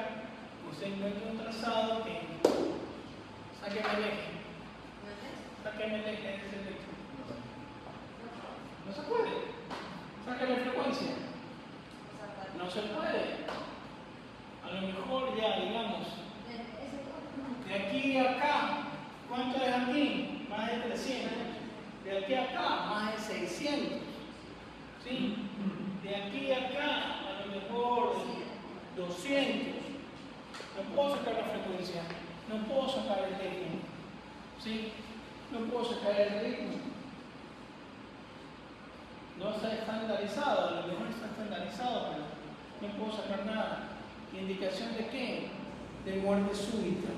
usted encuentra un trazado que sáqueme el eje. Sáqueme el eje de ese electro. No se puede. Sáqueme la frecuencia. No se puede. A lo mejor ya, digamos, de aquí a acá, ¿cuánto es aquí? Más de 300. De aquí a acá, más de 600. ¿Sí? De aquí a acá, a lo mejor 200. No puedo sacar la frecuencia, no puedo sacar el ritmo. ¿Sí? No puedo sacar el ritmo. No está estandarizado, a lo mejor está estandarizado, pero no puedo sacar nada. ¿Indicación de qué? De muerte súbita.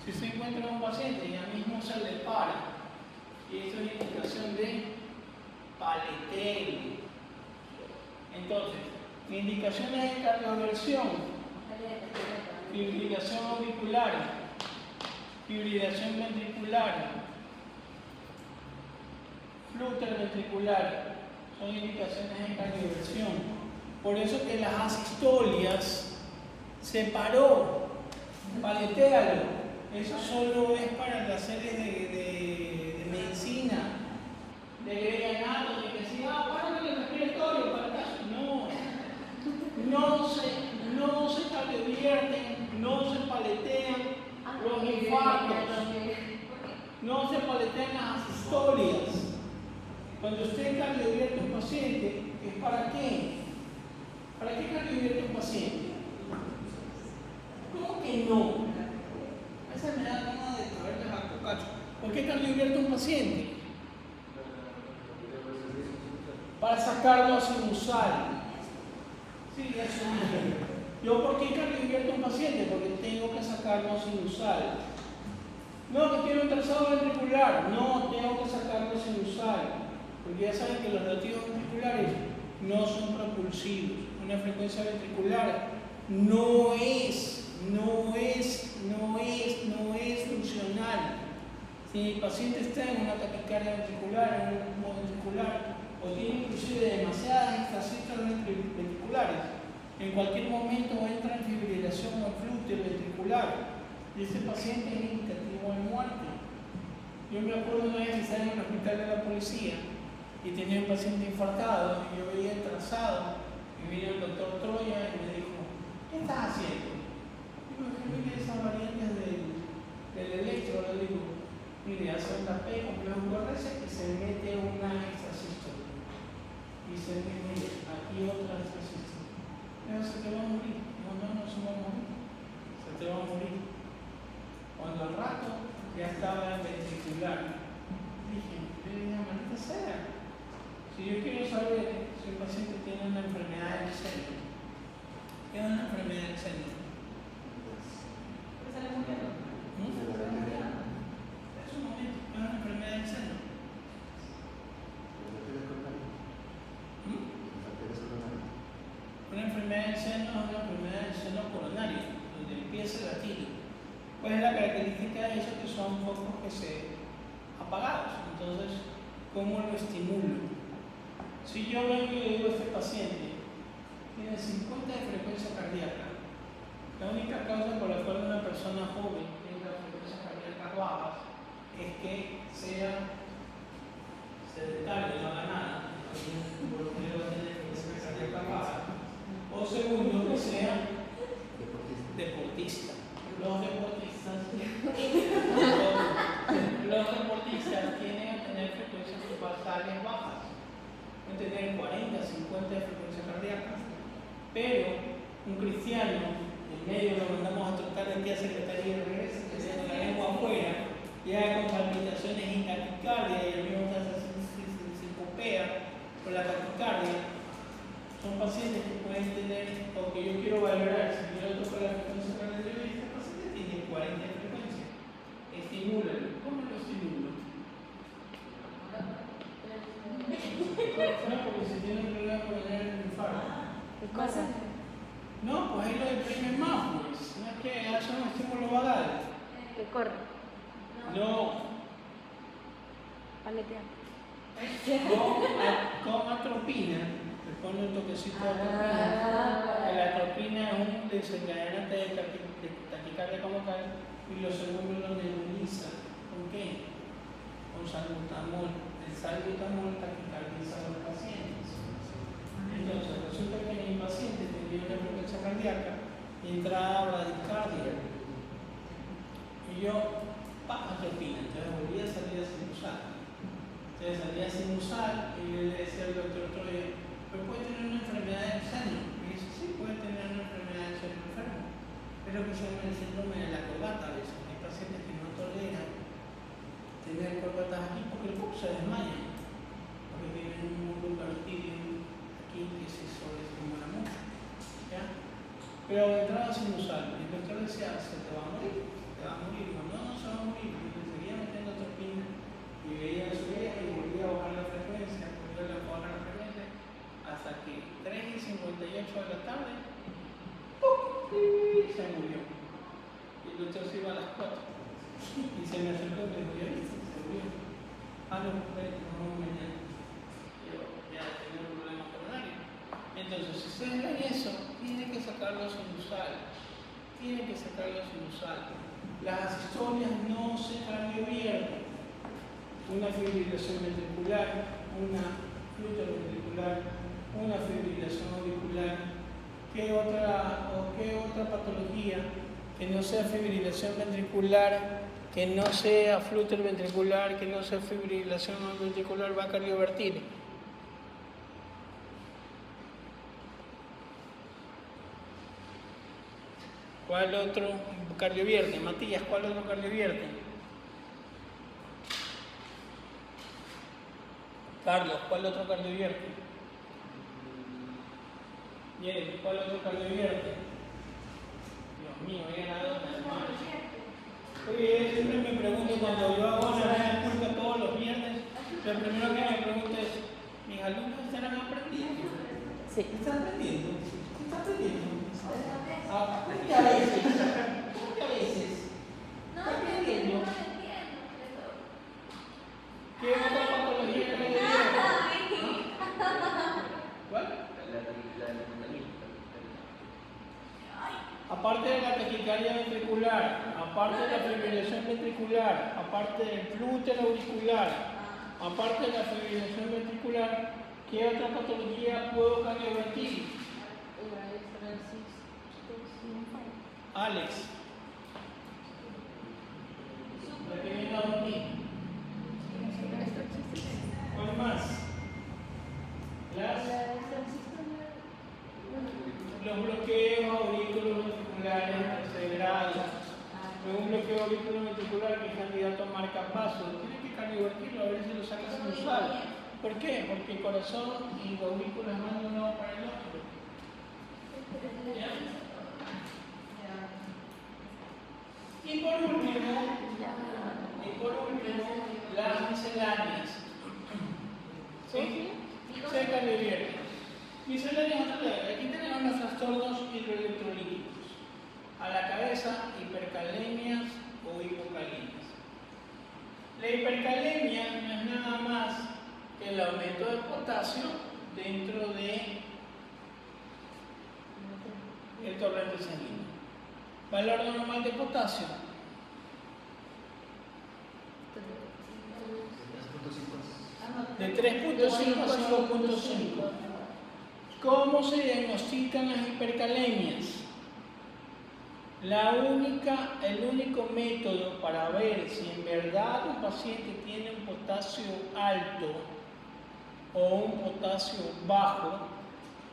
Si se encuentra un paciente y ya mismo se le para, y esto es indicación de paletero. Entonces, indicaciones de cardioversión: fibrilación auricular, fibrilación ventricular, flúter ventricular, son indicaciones de cardioversión. Por eso que las asistolias se paró, paletéalo. Eso solo es para las series de medicina, de Grey's Anatomy, que decía, para que le respiratorio, para acá. No se cardioverten, no se paletean los infartos, no se paletean las historias. Cuando usted cardiovierte a un paciente, ¿es para qué? ¿Para qué cardiovierte a un paciente? ¿Cómo que no? Esa me da ganas de traerles a cocacho. ¿Por qué cardiovierte a un paciente? Para sacarlo a sinusal. Sí, eso mismo. ¿Yo por qué cardioverto a un paciente? Porque tengo que sacarlo sinusal. No, que tiene un trazado ventricular. No, tengo que sacarlo sinusal. Porque ya saben que los latidos ventriculares no son propulsivos. Una frecuencia ventricular no es funcional. Si el paciente está en una taquicardia ventricular, en un ritmo ventricular, o tiene inclusive demasiadas extrasístoles ventriculares, en cualquier momento entra en fibrilación o flúter ventricular y ese paciente es indicativo de muerte. Yo me acuerdo una vez que estaba en el hospital de la policía y tenía un paciente infartado y yo veía el trazado y vino el doctor Troya y me dijo, ¿qué estás haciendo? Digo, es que mire esas variantes del electro. Le digo, mire, hace una P complejo QRS que se mete una extrasístole. Y se mete aquí otra extrasístole. Pero se te va a morir. No se va a morir. Se te va a morir. Cuando al rato ya estaba en ventricular, dije, maldita sea. Si yo quiero saber si un paciente tiene una enfermedad del seno, ¿qué es una enfermedad del seno? Es un momento, es una enfermedad del seno. Una enfermedad del seno es una enfermedad del seno coronario, donde empieza el latido. ¿Cuál es la característica de eso? Que son focos que se apagados. Entonces, ¿cómo lo estimulo? Si yo vengo y le digo a este paciente, tiene 50 de frecuencia cardíaca, la única causa por la cual una persona joven tenga frecuencias cardíacas bajas es que sea sedentario, no haga nada, por lo que va a tener frecuencia cardíaca baja. O segundo, que sea deportista. Los deportistas tienen que tener frecuencias basales bajas, pueden tener 40, 50 de frecuencia cardíaca, pero un cristiano en medio lo mandamos a trotar de aquí a Secretaría de Regresa, que tiene la lengua afuera, ya con palpitaciones y taquicardia, y el mismo se sincopea con la taquicardia. Son pacientes que pueden tener, o que yo quiero valorar, si quiero tocar la frecuencia cardíaca, este paciente tiene 40 de frecuencia. Estimúlalo. ¿Cómo lo estimulo? No, porque si tiene un problema con el infarto. ¿Qué cosa? No, pues ahí lo deprime más, pues. No es que hace un estímulo vagal. Que corre. No. Paletea. Con atropina, le pone un toquecito de atropina. La atropina es un desencadenante de taquicardia como tal, y lo segundo lo nebuliza. ¿Con qué? Con salbutamol. El salbutamol taquicardiza a los pacientes. Entonces, resulta que mi paciente tenía una frecuencia cardíaca y entraba bradicardia. Y yo, atropina, entonces volví a salir a sinusal. Entonces salía sinusal y yo le decía al doctor Troya, ¿pero puede tener una enfermedad del seno? Y dice, sí, puede tener una enfermedad del seno enfermo, pero que se llama el síndrome de la corbata. A veces hay pacientes que no toleran tener corbatas aquí porque el cuerpo se desmaya, porque tienen un músculo cartílago aquí que se sobreestimula mucho. ¿Ya? Pero entraba sinusal y el doctor decía, se te va a morir, se te va a morir. Digo, no se va a morir. Y le seguía metiendo atropina y veía su vieja y volvía a bajar la frecuencia, hasta que 3:58 de la tarde, ¡pum! Se murió. Y el doctor se iba a las 4 y se me acercó y me dijo, ¿ya viste? Se murió. No, mañana. Yo ya tenía un problema coronario. Entonces, si ustedes ven eso, tienen que sacarlo sinusal. Las asistolias no se cardiovierten. Una fibrilación ventricular, una fluteroventricular, una fibrilación auricular. ¿Qué otra patología que no sea fibrilación ventricular, que no sea fluteroventricular, que no sea fibrilación ventricular va a cardiovertir? ¿Cuál otro cardiovierte? Matías, ¿cuál otro cardiovierte? Carlos, ¿cuál otro cardiovierte? Bien, ¿cuál otro cardiovierte? Dios mío, he ganado una semana. Oye, siempre me pregunto cuando yo hago una vez pública todos los viernes, lo primero que me pregunto es, ¿mis alumnos estarán aprendiendo? Sí. ¿Están aprendiendo? ¿Qué están aprendiendo? Ah, ¿por qué a veces? ¿Por qué a veces? No, ¿Están yo no aprendiendo? entiendo, pero... ¿Qué otra patología que le ¿Cuál? Aparte de la taquicardia ventricular, aparte de la fibrilación ventricular, aparte del flútero auricular, aparte de la fibrilación ventricular, ¿qué otra patología puedo cardiovertir? Alex. ¿La que viene a dormir? ¿Cuál más? Los bloqueos aurículos ventriculares de tercer grado. Un bloqueo auricular ventricular que es candidato a marcapaso. Tiene que cardiovertirlo a ver si lo sacas inusual. ¿Por qué? Porque el corazón y la aurícula van de un lado para el otro. ¿Ya? Y por último, las misceláneas. ¿Sí? Se cardiovierte. Misceláneas, aquí tenemos los trastornos hidroelectrolíticos. A la cabeza, hipercalemias o hipocalemias. La hipercalemia no es nada más que el aumento del potasio dentro de el torrente sanguíneo. Valor normal de potasio. 3.5. De 3.5 a 5.5. ¿Cómo se diagnostican las hipercalemias? El único método para ver si en verdad un paciente tiene un potasio alto o un potasio bajo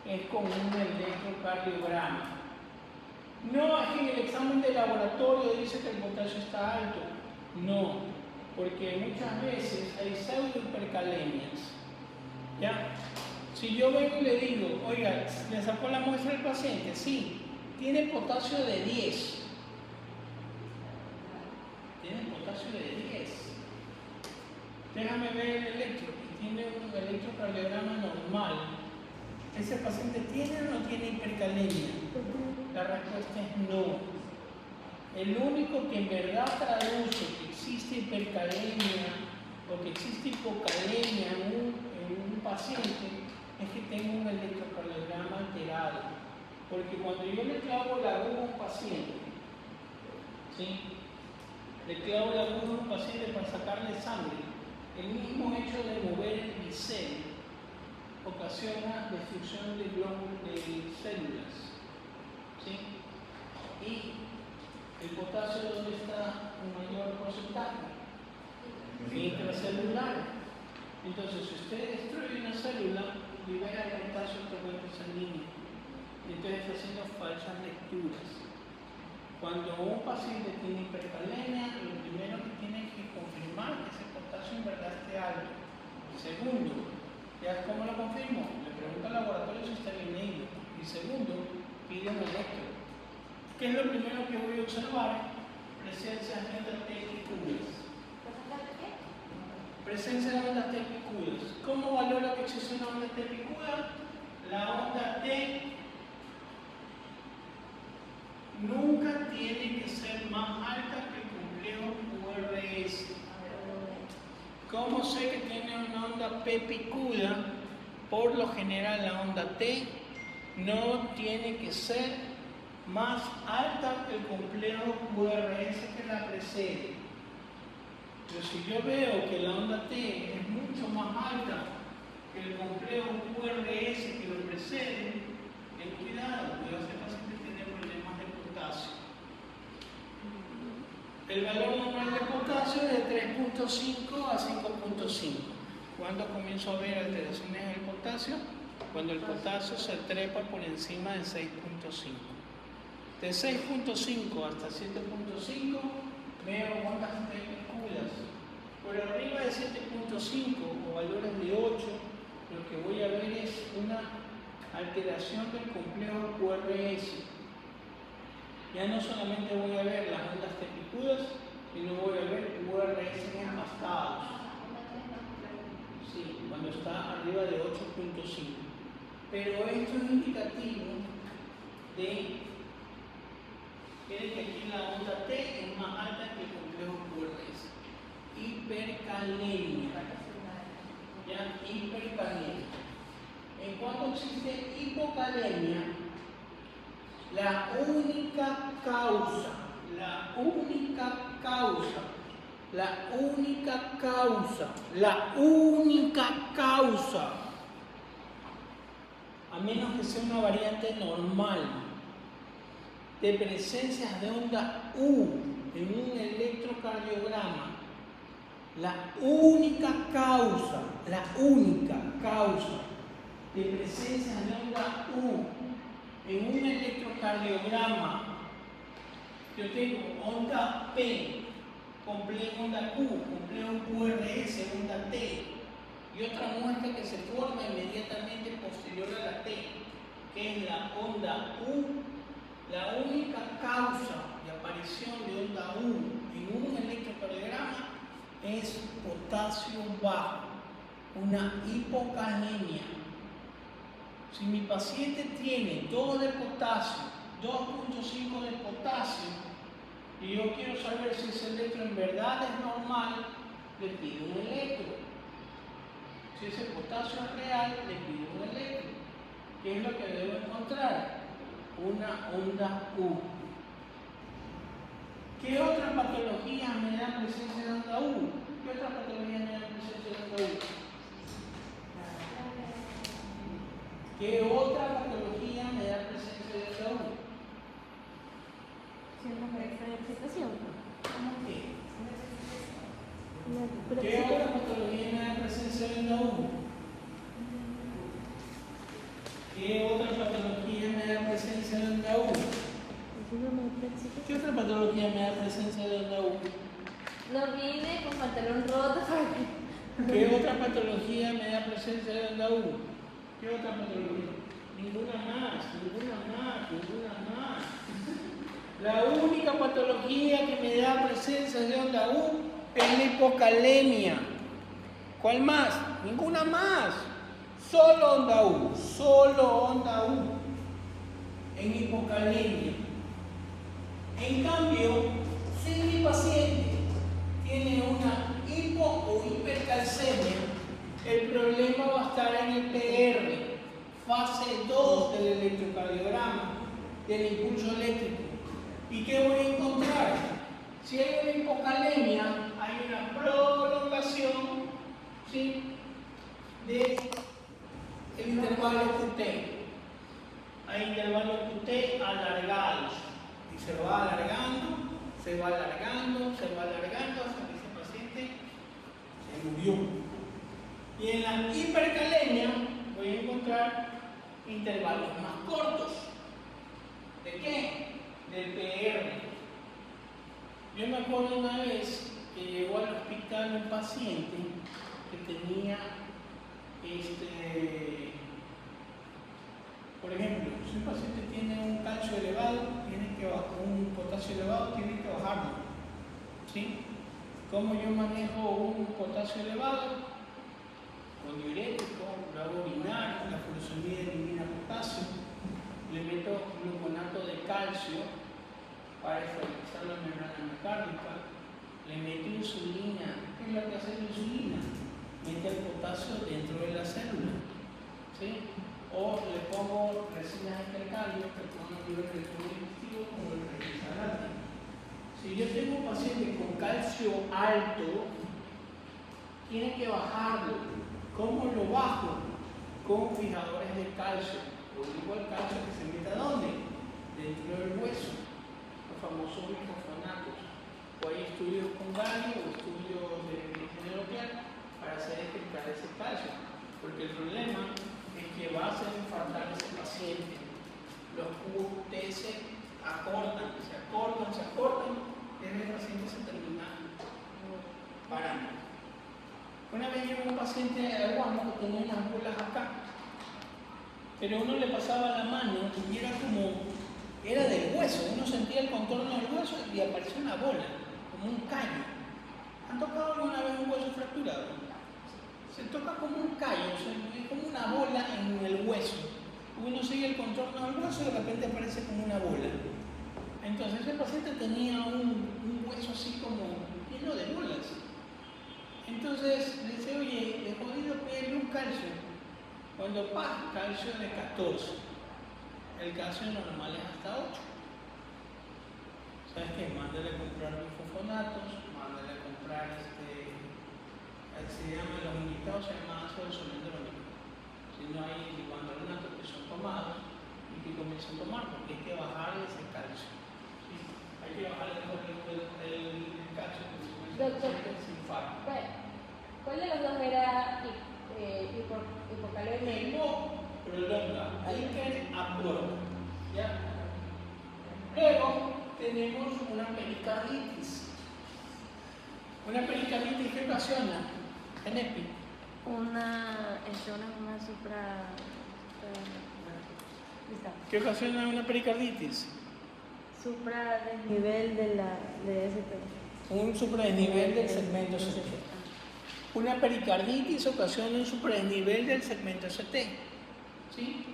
es con un electrocardiograma. No es que en el examen de laboratorio dice que el potasio está alto. No, porque muchas veces hay pseudohipercalemias. ¿Ya? Si yo vengo y le digo, oiga, ¿le sacó la muestra al paciente? Sí, tiene potasio de 10. Tiene potasio de 10. Déjame ver el electro. Y tiene un electrocardiograma normal. ¿Ese paciente tiene o no tiene hipercalemia? La respuesta es no. El único que en verdad traduce que existe hipercalemia o que existe hipocalemia en un paciente es que tenga un electrocardiograma alterado. Porque cuando yo le clavo la aguja a un paciente, ¿sí? Le clavo la aguja a un paciente para sacarle sangre, el mismo hecho de mover el bisel ocasiona destrucción de células. ¿Sí? Y el potasio, ¿dónde está un mayor porcentaje? Intracelular. Entonces, si usted destruye una célula, libera el potasio en torrente sanguíneo. Entonces está haciendo falsas lecturas. Cuando un paciente tiene hipercalemia, lo primero que tiene que confirmar que ese potasio en verdad esté alto. Segundo, ¿ya cómo lo confirmo? Le pregunto al laboratorio si está bien leído. Y segundo, pide un electro. ¿Qué es lo primero que voy a observar? Presencia de ondas tépicas. Presencia de ondas tépicas. ¿Cómo valora que existe una onda tépica? La onda T nunca tiene que ser más alta que el complejo URS. ¿Cómo sé que tiene una onda P picuda? Por lo general la onda T no tiene que ser más alta que el complejo QRS que la precede. Pero si yo veo que la onda T es mucho más alta que el complejo QRS que lo precede, ten cuidado, porque ese paciente tiene problemas de potasio. El valor normal de potasio es de 3.5 a 5.5. ¿Cuándo comienzo a ver alteraciones del potasio? Cuando el potasio se trepa por encima de 6.5. De 6.5 hasta 7.5 veo ondas tepículas. Por arriba de 7.5 o valores de 8, lo que voy a ver es una alteración del complejo QRS. Ya no solamente voy a ver las ondas tepículas, sino voy a ver QRS empastados. Sí, cuando está arriba de 8.5. Pero esto es indicativo de que aquí la onda T es más alta que el complejo QRS. Hipercalemia. ¿Ya? Hipercalemia. En cuanto existe hipocalemia, la única causa, a menos que sea una variante normal, de presencias de onda U en un electrocardiograma, la única causa de presencias de onda U en un electrocardiograma, yo tengo onda P, complejo onda Q, complejo QRS, onda T, y otra muestra que se forma inmediatamente posterior a la T, que es la onda U. La única causa de aparición de onda U en un electrocardiograma es potasio bajo, una hipocalemia. Si mi paciente tiene 2 de potasio, 2.5 de potasio, y yo quiero saber si ese electro en verdad es normal, le pido un electro. Si ese potasio es real, le pido un electro. ¿Qué es lo que debo encontrar? Una onda U. ¿Qué otra patología me da presencia de onda U? ¿Qué otra patología me da presencia de onda U? ¿Qué otra patología me da presencia de onda U? Síndrome de excitación. ¿Qué? ¿Qué otra patología me da presencia de onda U? ¿Qué otra patología me da presencia de onda U? ¿Qué otra patología me da presencia de onda U? No viene con pantalón roto. ¿Qué otra patología me da presencia de onda U? ¿Qué otra patología? Ninguna más. La única patología que me da presencia de onda U es la hipocalemia. ¿Cuál más? Ninguna más. Solo onda U. En hipocalemia. En cambio, si mi paciente tiene una hipo o hipercalcemia, el problema va a estar en el PR, fase 2 del electrocardiograma, del impulso eléctrico. ¿Y qué voy a encontrar? Si hay una hipocalemia, hay una prolongación, ¿sí?, del intervalo QT. Hay intervalos QT alargados. Y se va alargando hasta que ese paciente se murió. Y en la hipercalemia voy a encontrar intervalos más cortos. ¿De qué? Del PR. Yo me acuerdo una vez que llegó al hospital un paciente que tenía por ejemplo, si un paciente tiene un calcio elevado, un potasio elevado, tiene que bajarlo. ¿Sí? ¿Cómo yo manejo un potasio elevado? Con diurético, lo hago orinar, la furosemida elimina potasio, le meto gluconato de calcio para estabilizar la membrana miocárdica, le meto insulina. ¿Qué es lo que hace la insulina? Mete el potasio dentro de la célula. ¿Sí? O le pongo resinas de calcio que pongo a nivel del tubo intestinal como el Regisarate. Si yo tengo un paciente con calcio alto, tiene que bajarlo. ¿Cómo lo bajo? Con fijadores de calcio. O igual calcio que se mete ¿a dónde? Dentro del hueso. Los famosos bifosfonatos. O hay estudios con galio o estudios de medicina nuclear para hacer detectar ese calcio. Porque el problema es que va a hacer infartar ese paciente. Los cubos T se acortan, y el paciente se termina parando. Una vez llegó un paciente aguano que tenía unas bolas acá, pero uno le pasaba la mano y era del hueso, uno sentía el contorno del hueso y aparecía una bola, como un callo. ¿Han tocado alguna vez un hueso fracturado? Se toca como un callo, es como una bola en el hueso. Uno sigue el contorno del hueso y de repente aparece como una bola. Entonces ese paciente tenía un hueso así como lleno de bolas. Entonces le dice, oye, he podido pedirle un calcio. Cuando pasa calcio de 14, el calcio normal es hasta 8. ¿Sabes qué? Mándale a comprar bifosfonatos, mándale a comprar se llama, los inyectados se llama ácido desoxirribonucleico. Si no hay bifosfonatos que son tomados y que comienzan a tomar, porque hay que bajarle ese calcio. ¿Sí? Hay que bajarle el calcio que se infarto. ¿Cuál de los dos era hipocalemia? Hipo prolonga, hiperaporta. ¿Ya? Luego tenemos una pericarditis. Una pericarditis que ocasiona Genepi. Una supra... ¿Qué ocasiona una pericarditis? supra desnivel de SP. Un supradesnivel del segmento CT. Una pericarditis ocasiona un supradesnivel del segmento CT. ¿Sí?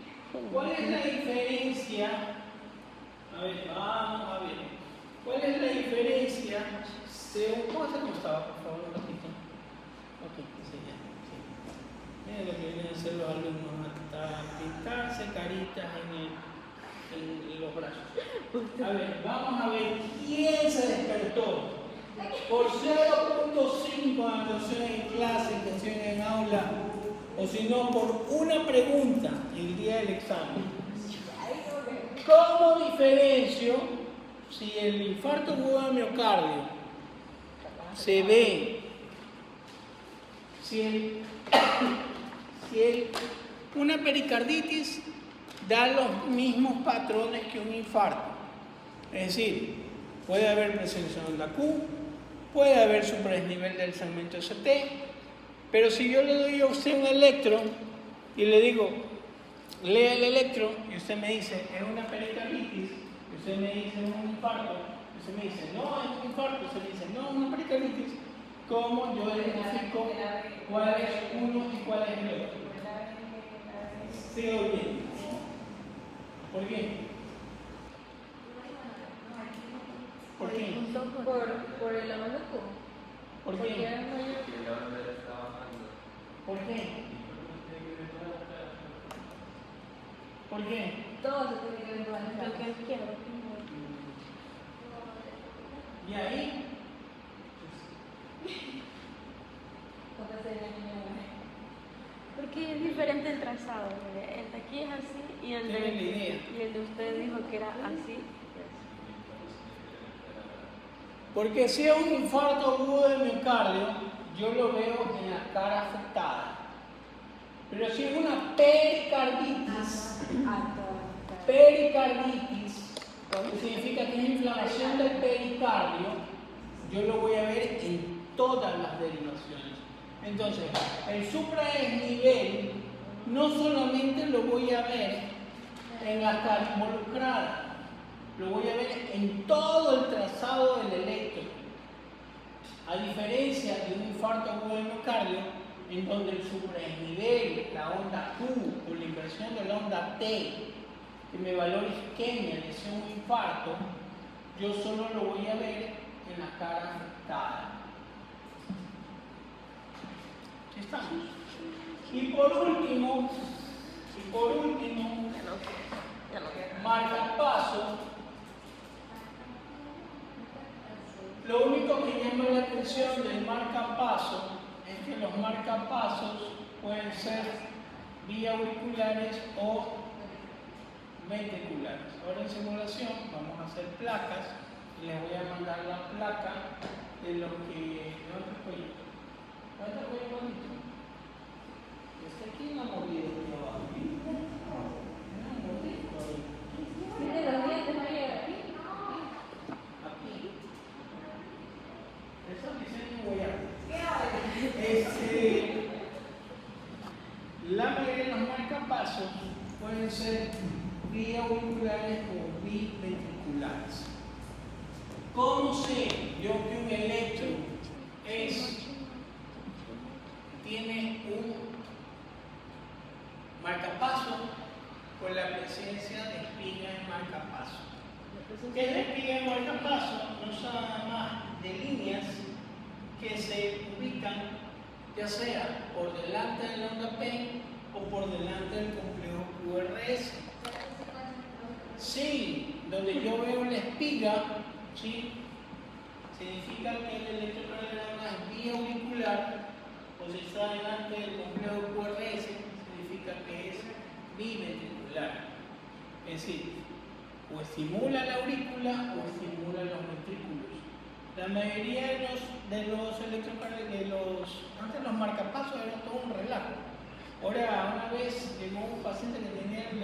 ¿Cuál es la diferencia? A ver, vamos a ver. ¿Cuál es la diferencia? ¿Cómo se costaba, por favor, un ratito? Ok, sí, ya. Sí. Miren lo que vienen a hacer los alumnos, hasta pintarse caritas en los brazos. A ver, vamos a ver quién se despertó. Por 0.5 atención en clase, atención en aula, o si no, por una pregunta el día del examen. ¿Cómo diferencio si el infarto agudo de miocardio se ve, una pericarditis da los mismos patrones que un infarto? Es decir, puede haber presencia de onda Q, puede haber supradesnivel del segmento ST, pero si yo le doy a usted un electro y le digo, lea el electro, y usted me dice, es una pericarditis, y usted me dice, es un infarto, y usted me dice, no, es un infarto, y usted me dice, no, es una pericarditis, ¿cómo yo identifico cuál es uno y cuál es el otro? ¿Sí o bien? ¿Por qué? ¿Por qué? Por el abandono. ¿Por Porque qué? es mayor. Que la bandera está bajando. ¿Por qué? ¿Por qué? Todo se tiene que ver con el Lo que él quiere. ¿Y ahí? Porque es diferente el trazado. Mire, el de aquí es así y el Tiene la idea. de usted dijo que era así. Porque si es un infarto agudo de miocardio, yo lo veo en la cara afectada. Pero si es una pericarditis, que significa que es inflamación del pericardio, yo lo voy a ver en todas las derivaciones. Entonces, el supradesnivel no solamente lo voy a ver en la cara involucrada, lo voy a ver en todo el trazado del electro. A diferencia de un infarto agudo de miocardio, en donde el supradesnivel, la onda Q o la inversión de la onda T, que me valora isquemia, de ser un infarto, yo solo lo voy a ver en la cara afectada. ¿Sí estamos? Y por último, marcapaso Lo único que llama la atención del marcapaso es que los marcapasos pueden ser biauriculares o ventriculares. Ahora en simulación vamos a hacer placas y les voy a mandar la placa de lo que... ¿Dónde está el cuello? ¿Dónde está el cuello bonito? Está aquí en la mordida de abajo. Tiene los dientes, María. Aquí. Eso diseño voy a... La mayoría de los marcapasos pueden ser biauriculares o biventriculares. ¿Cómo sé yo que un electro tiene un marcapaso? Por la presencia de espiga en marcapaso. ¿Qué es la espiga en marcapaso? No son nada más de líneas que se ubican ya sea por delante de la onda P o por delante del complejo QRS. Sí, donde yo veo la espiga, ¿sí? Significa que el electrocardiograma es biauricular, o si está delante del complejo QRS, significa que es biventricular. Es decir, o estimula la aurícula o estimula los ventrículos. La mayoría de los electrocardiogramos, antes los marcapasos eran todo un relajo. Ahora, una vez llegó un paciente que tenía el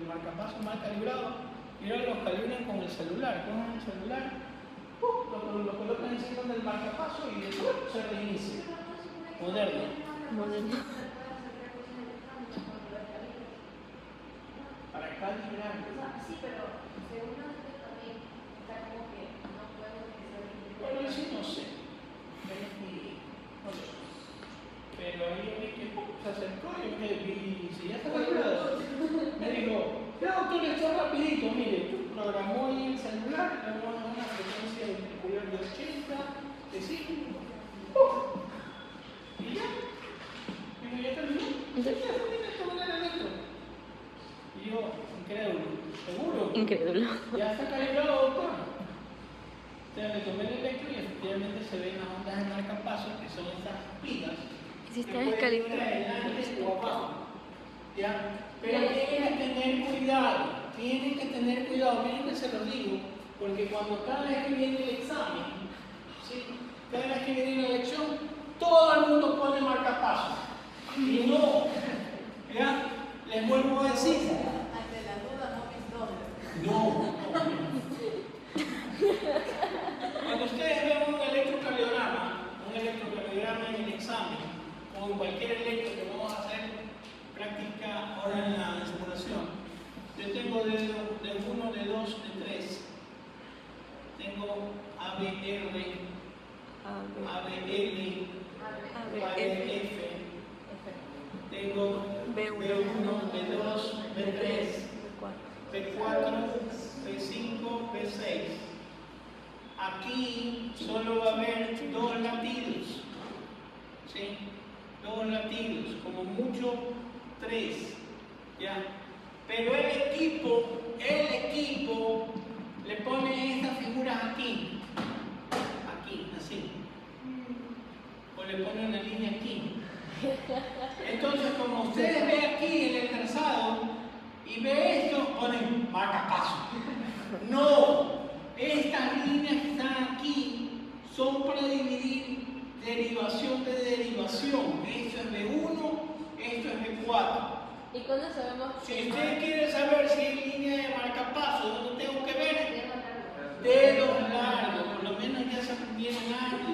marcapaso mal calibrado y ahora lo calibran con el celular. Cogen el celular, lo colocan encima del marcapaso y se reinicia. Moderno. Para calibrar. Sí, pero según nosotros también está como que no podemos utilizar el Bueno, eso no sé. Pero ahí yo vi que se acercó y me vi, si ya está calibrado. Me dijo, ya doctor, esto es rapidito, mire, tú programó ahí el celular, le vamos a dar una frecuencia ventricular de 80, de 5, y ya. Digo, ya terminó. Ya terminó esto con el electro. Y yo, incrédulo, ¿seguro? Incrédulo. Ya está calibrado, doctor. O sea, le tomé el electro y efectivamente se ven las ondas de marcapaso, que son estas espigas. Si está que pueden ir descalibrado. adelante o abajo. ¿Ya? Pero tienen que tener cuidado, miren que se los digo, porque cuando cada vez que viene el examen, ¿sí? Cada vez que viene la elección, todo el mundo pone marcapaso. Y no, ¿ya? Les vuelvo a decir. Ante la duda, no mis No. Cuando ustedes ven un electrocardiograma en el examen, o en cualquier electro que vamos a hacer práctica ahora en la simulación, yo tengo de 1, de 2, de 3. Tengo ABR, ABL, ABF. Tengo B1, B2, B3, B4, B5, B6. Aquí solo va a haber 2 latidos, ¿sí? 2 latidos, como mucho 3, ¿ya? Pero el equipo le pone estas figuras aquí, así, o le pone una línea aquí. Entonces, como ustedes ven aquí en el trazado y ve esto, ponen marcapaso. No, estas líneas que están aquí son para dividir derivación de derivación. Esto es B1, esto es B4. ¿Y cuándo sabemos Si usted quiere saber si hay línea de marcapaso, ¿dónde tengo que ver? Dedos largos, por lo menos ya se aprendieron algo.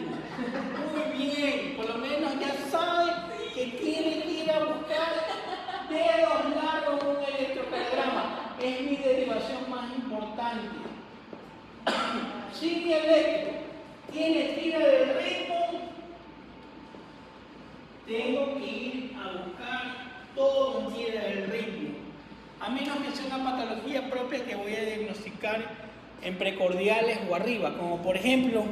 Muy bien, por lo menos ya saben que tienen que ir a buscar dedos largos en un electrocardiograma. Es mi derivación más importante. Si mi electro tiene tira de ritmo, tengo que ir a buscar todo en tira del ritmo. A menos que sea una patología propia que voy a diagnosticar en precordiales o arriba, como por ejemplo,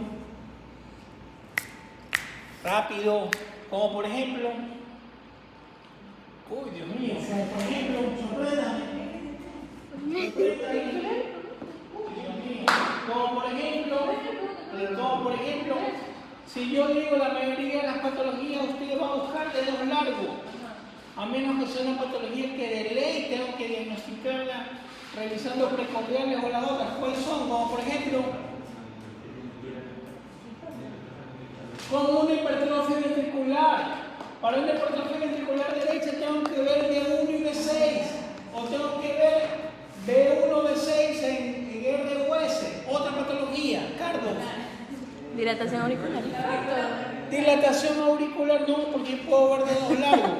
rápido, como por ejemplo, uy Dios mío, como por ejemplo, sorprenda. Uy Dios mío, como por ejemplo, Como por ejemplo, si yo digo la mayoría de las patologías, usted va a buscar dedos largos. A menos que sea una patología que de ley tengo que diagnosticarla revisando precordiales o las otras. ¿Cuáles son? Como por ejemplo, como una hipertrofia ventricular. Para una hipertrofia ventricular derecha tengo que ver B1 y B6. O tengo que ver B1, B6 en ROS. Otra patología. Cardo. Dilatación auricular. Dilatación auricular no, porque puedo ver dedos largos.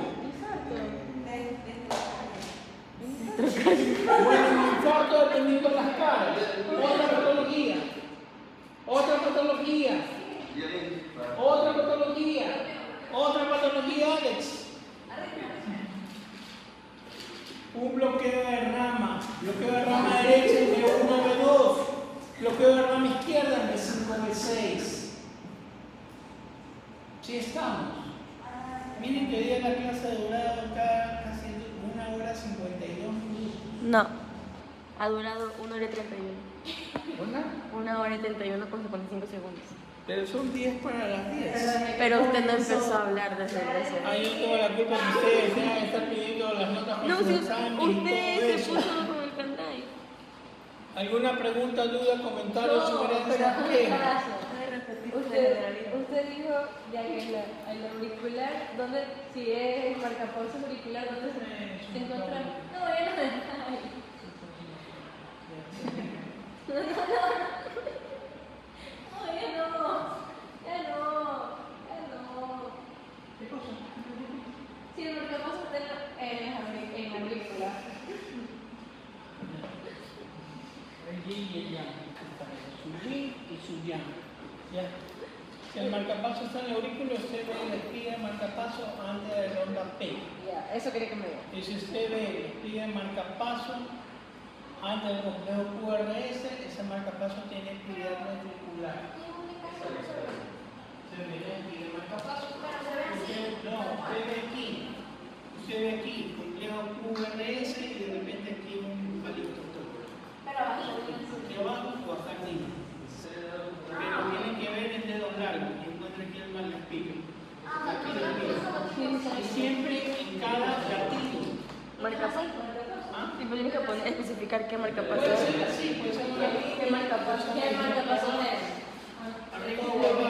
Bueno, infarto dependiendo de las caras. Otra patología. Otra patología. Otra patología. Otra patología, Alex. Un bloqueo de rama. Bloqueo de rama derecha en B1, B2. Bloqueo de rama izquierda en B5, B6. Sí estamos. Miren que hoy día la clase ha durado casi 1 hora 52 minutos. No, ha durado 1 hora y 31. ¿Una? 1 hora y 31 con 55 segundos. Pero son 10 para las 10. Pero usted no empezó a hablar desde el Ah, yo tengo la culpa de ustedes, tengan que estar pidiendo las notas para No, su si examen y todo usted se eso. puso con el pendrive. ¿Alguna pregunta, duda, comentario, sugerencia? Usted dijo ya que el auricular, ¿dónde, si es marcapausas auricular, ¿dónde se encuentra? No, ya no me. No, ya no. ¿Qué cosa? Si el marcapausas está en la aurícula. El yin y el yang. Su yin y su yang. ¿Ya? Si el marcapaso está en el aurículo, usted ve la espiga de marcapaso antes de la ronda P. Ya, eso quería que me diga. Y si usted ve la espiga de marcapaso antes del complejo QRS, ese marcapaso tiene actividad ventricular. ¿Se ve la espiga de marcapaso? Usted ve aquí. Usted ve aquí, complejo QRS y de repente aquí un palito. Aquí abajo o acá arriba. Pero tienen que ver en dedos largos, y encuentra aquí el marcapico. Aquí arriba. Y siempre en cada latido. ¿Marcapaso? ¿Ah? Sí, pero tienes que especificar qué marcapaso Puede es. ser así, puede ser una. ¿Qué marcapaso? ¿Qué marcapasos es? Arriba o abajo.